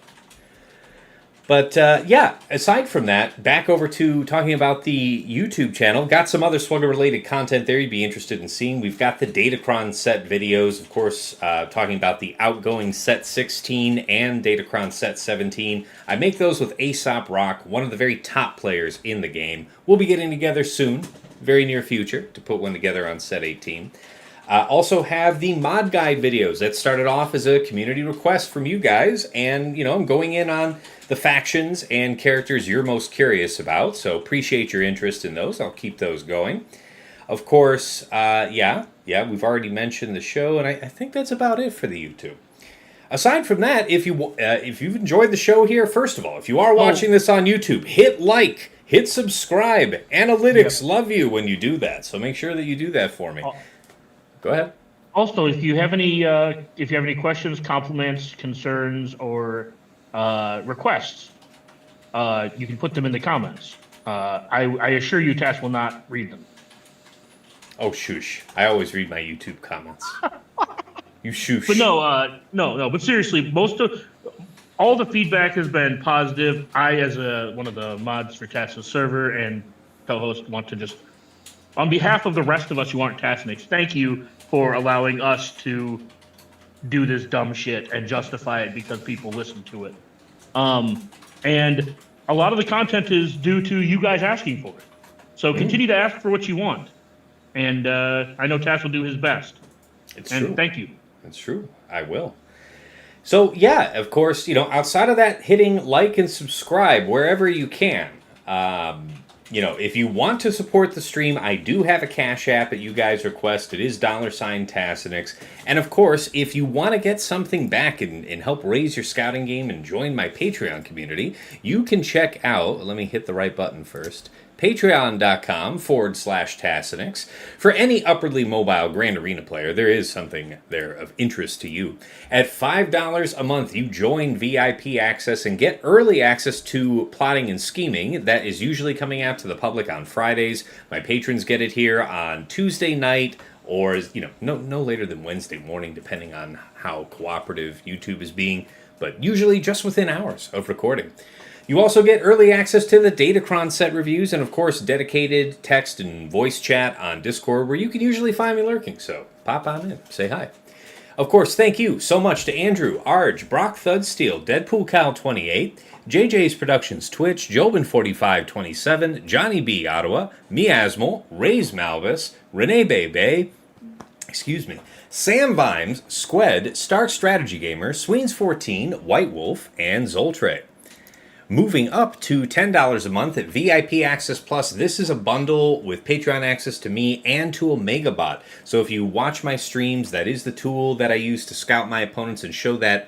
But, aside from that, back over to talking about the YouTube channel. Got some other Swugger-related content there you'd be interested in seeing. We've got the Datacron set videos, of course, talking about the outgoing set 16 and Datacron set 17. I make those with Aesop Rock, one of the very top players in the game. We'll be getting together soon, very near future, to put one together on set 18. Also have the mod guide videos that started off as a community request from you guys, and I'm going in on the factions and characters you're most curious about, so appreciate your interest in those. I'll keep those going. Of course, we've already mentioned the show, and I think that's about it for the YouTube. Aside from that, if you've enjoyed the show here, first of all, if you are watching this on YouTube, hit like, hit subscribe. Analytics love you when you do that, so make sure that you do that for me. Go ahead. Also, if you have any questions, compliments, concerns, or requests, you can put them in the comments. I assure you, Tash will not read them. Oh, shush. I always read my YouTube comments. You shoosh. But no. But seriously, all the feedback has been positive. I, as one of the mods for Tassa's server and co-host, want to just, on behalf of the rest of us who aren't Tassanics, thank you for allowing us to do this dumb shit and justify it because people listen to it. And a lot of the content is due to you guys asking for it. So continue to ask for what you want. And I know Tass will do his best. It's and true. Thank you. It's true. I will. So, yeah, of course, outside of that, hitting like and subscribe wherever you can. If you want to support the stream, I do have a Cash App at you guys' request. It is $Tassanix. And, of course, if you want to get something back and help raise your scouting game and join my Patreon community, you can check out, let me hit the right button first, patreon.com/Tassanix. For any upwardly mobile Grand Arena player, there is something there of interest to you. At $5 a month, you join VIP access and get early access to Plotting and Scheming. That is usually coming out to the public on Fridays. My patrons get it here on Tuesday night, or no later than Wednesday morning, depending on how cooperative YouTube is being, but usually just within hours of recording. You also get early access to the Datacron set reviews and, of course, dedicated text and voice chat on Discord, where you can usually find me lurking, so pop on in, say hi. Of course, thank you so much to Andrew, Arj, Brock Thudsteel, Deadpool Cal 28, JJ's Productions Twitch, Jobin4527, Johnny B. Ottawa, Miasmal, Ray's Malvis, Renee Bebe, Sam Vimes, Squed, Stark Strategy Gamer, Sweens14, White Wolf, and Zoltre. Moving up to $10 a month at VIP Access Plus, this is a bundle with Patreon access to me and to Omegabot. So if you watch my streams, that is the tool that I use to scout my opponents and show that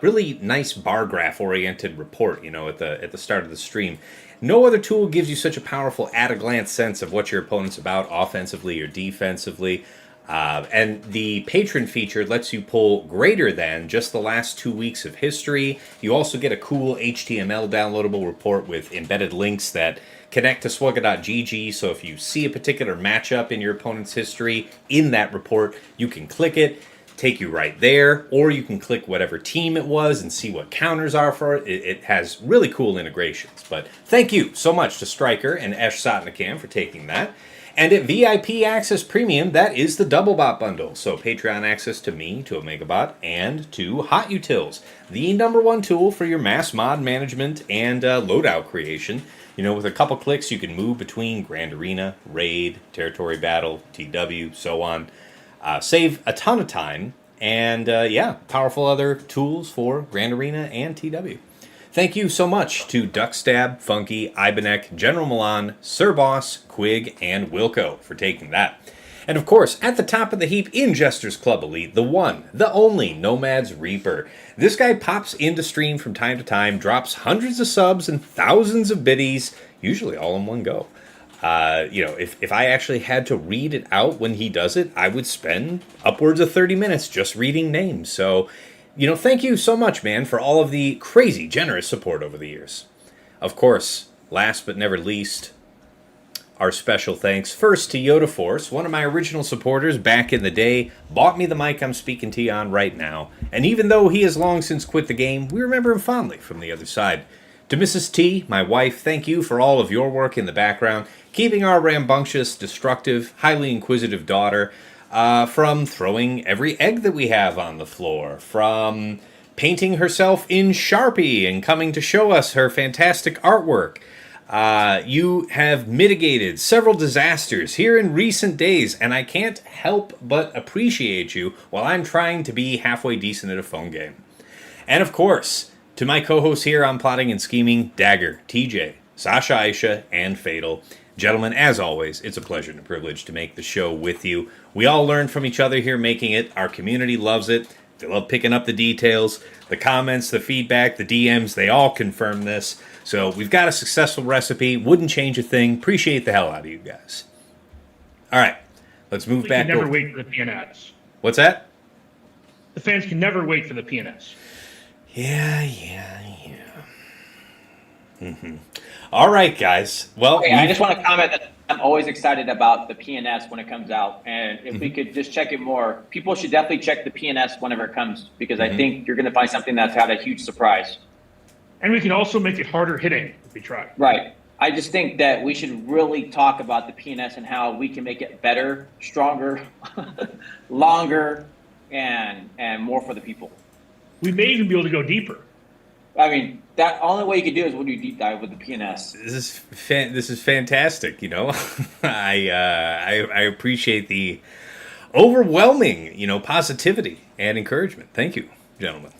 really nice bar graph-oriented report, at the start of the stream. No other tool gives you such a powerful at-a-glance sense of what your opponent's about offensively or defensively. And the patron feature lets you pull greater than just the last 2 weeks of history. You also get a cool HTML downloadable report with embedded links that connect to swugga.gg, so if you see a particular matchup in your opponent's history in that report, you can click it, take you right there, or you can click whatever team it was and see what counters are for it. It has really cool integrations. But thank you so much to Stryker and Esh Satnakam for taking that. And at VIP Access Premium, that is the DoubleBot bundle. So Patreon access to me, to Omegabot, and to Hot Utils, the #1 tool for your mass mod management and loadout creation. With a couple clicks, you can move between Grand Arena, Raid, Territory Battle, TW, so on. Save a ton of time, and powerful other tools for Grand Arena and TW. Thank you so much to Duckstab, Funky, Ibanec, General Milan, Sir Boss, Quig, and Wilco for taking that. And of course, at the top of the heap in Jester's Club Elite, the one, the only Nomad's Reaper. This guy pops into stream from time to time, drops hundreds of subs and thousands of biddies, usually all in one go. If I actually had to read it out when he does it, I would spend upwards of 30 minutes just reading names. So, thank you so much, man, for all of the crazy generous support over the years. Of course, last but never least, our special thanks first to Yoda Force, one of my original supporters back in the day, bought me the mic I'm speaking to you on right now. And even though he has long since quit the game, we remember him fondly from the other side. To Mrs. T, my wife, thank you for all of your work in the background, keeping our rambunctious, destructive, highly inquisitive daughter from throwing every egg that we have on the floor, from painting herself in Sharpie and coming to show us her fantastic artwork. You have mitigated several disasters here in recent days, and I can't help but appreciate you while I'm trying to be halfway decent at a phone game. And of course, to my co-hosts here on Plotting and Scheming, Dagger, TJ, Sasha Aisha, and Fatal. Gentlemen, as always, it's a pleasure and a privilege to make the show with you. We all learn from each other here making it. Our community loves it. They love picking up the details, the comments, the feedback, the DMs. They all confirm this. So we've got a successful recipe. Wouldn't change a thing. Appreciate the hell out of you guys. All right, let's move back. We can never wait for the PNS. What's that? The fans can never wait for the PNS. Yeah. Mm-hmm. All right, guys. Well, I just want to comment that I'm always excited about the PNS when it comes out. And if we could just check it more, people should definitely check the PNS whenever it comes, because I think you're going to find something that's had a huge surprise. And we can also make it harder hitting if we try. Right. I just think that we should really talk about the PNS and how we can make it better, stronger, longer, and more for the people. We may even be able to go deeper. I mean, that only way you can do it is when you deep dive with the PNS. This is fantastic. You know, I appreciate the overwhelming positivity and encouragement. Thank you, gentlemen.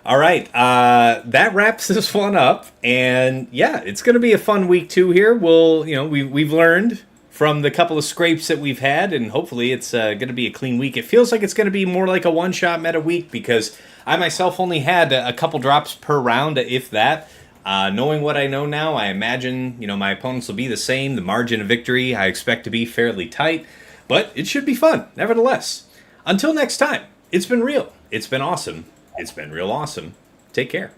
All right, that wraps this one up, and yeah, it's going to be a fun week too. Here, we've learned from the couple of scrapes that we've had, and hopefully it's going to be a clean week. It feels like it's going to be more like a one-shot meta week because I myself only had a couple drops per round, if that. Knowing what I know now, I imagine my opponents will be the same. The margin of victory I expect to be fairly tight, but it should be fun nevertheless. Until next time, it's been real. It's been awesome. It's been real awesome. Take care.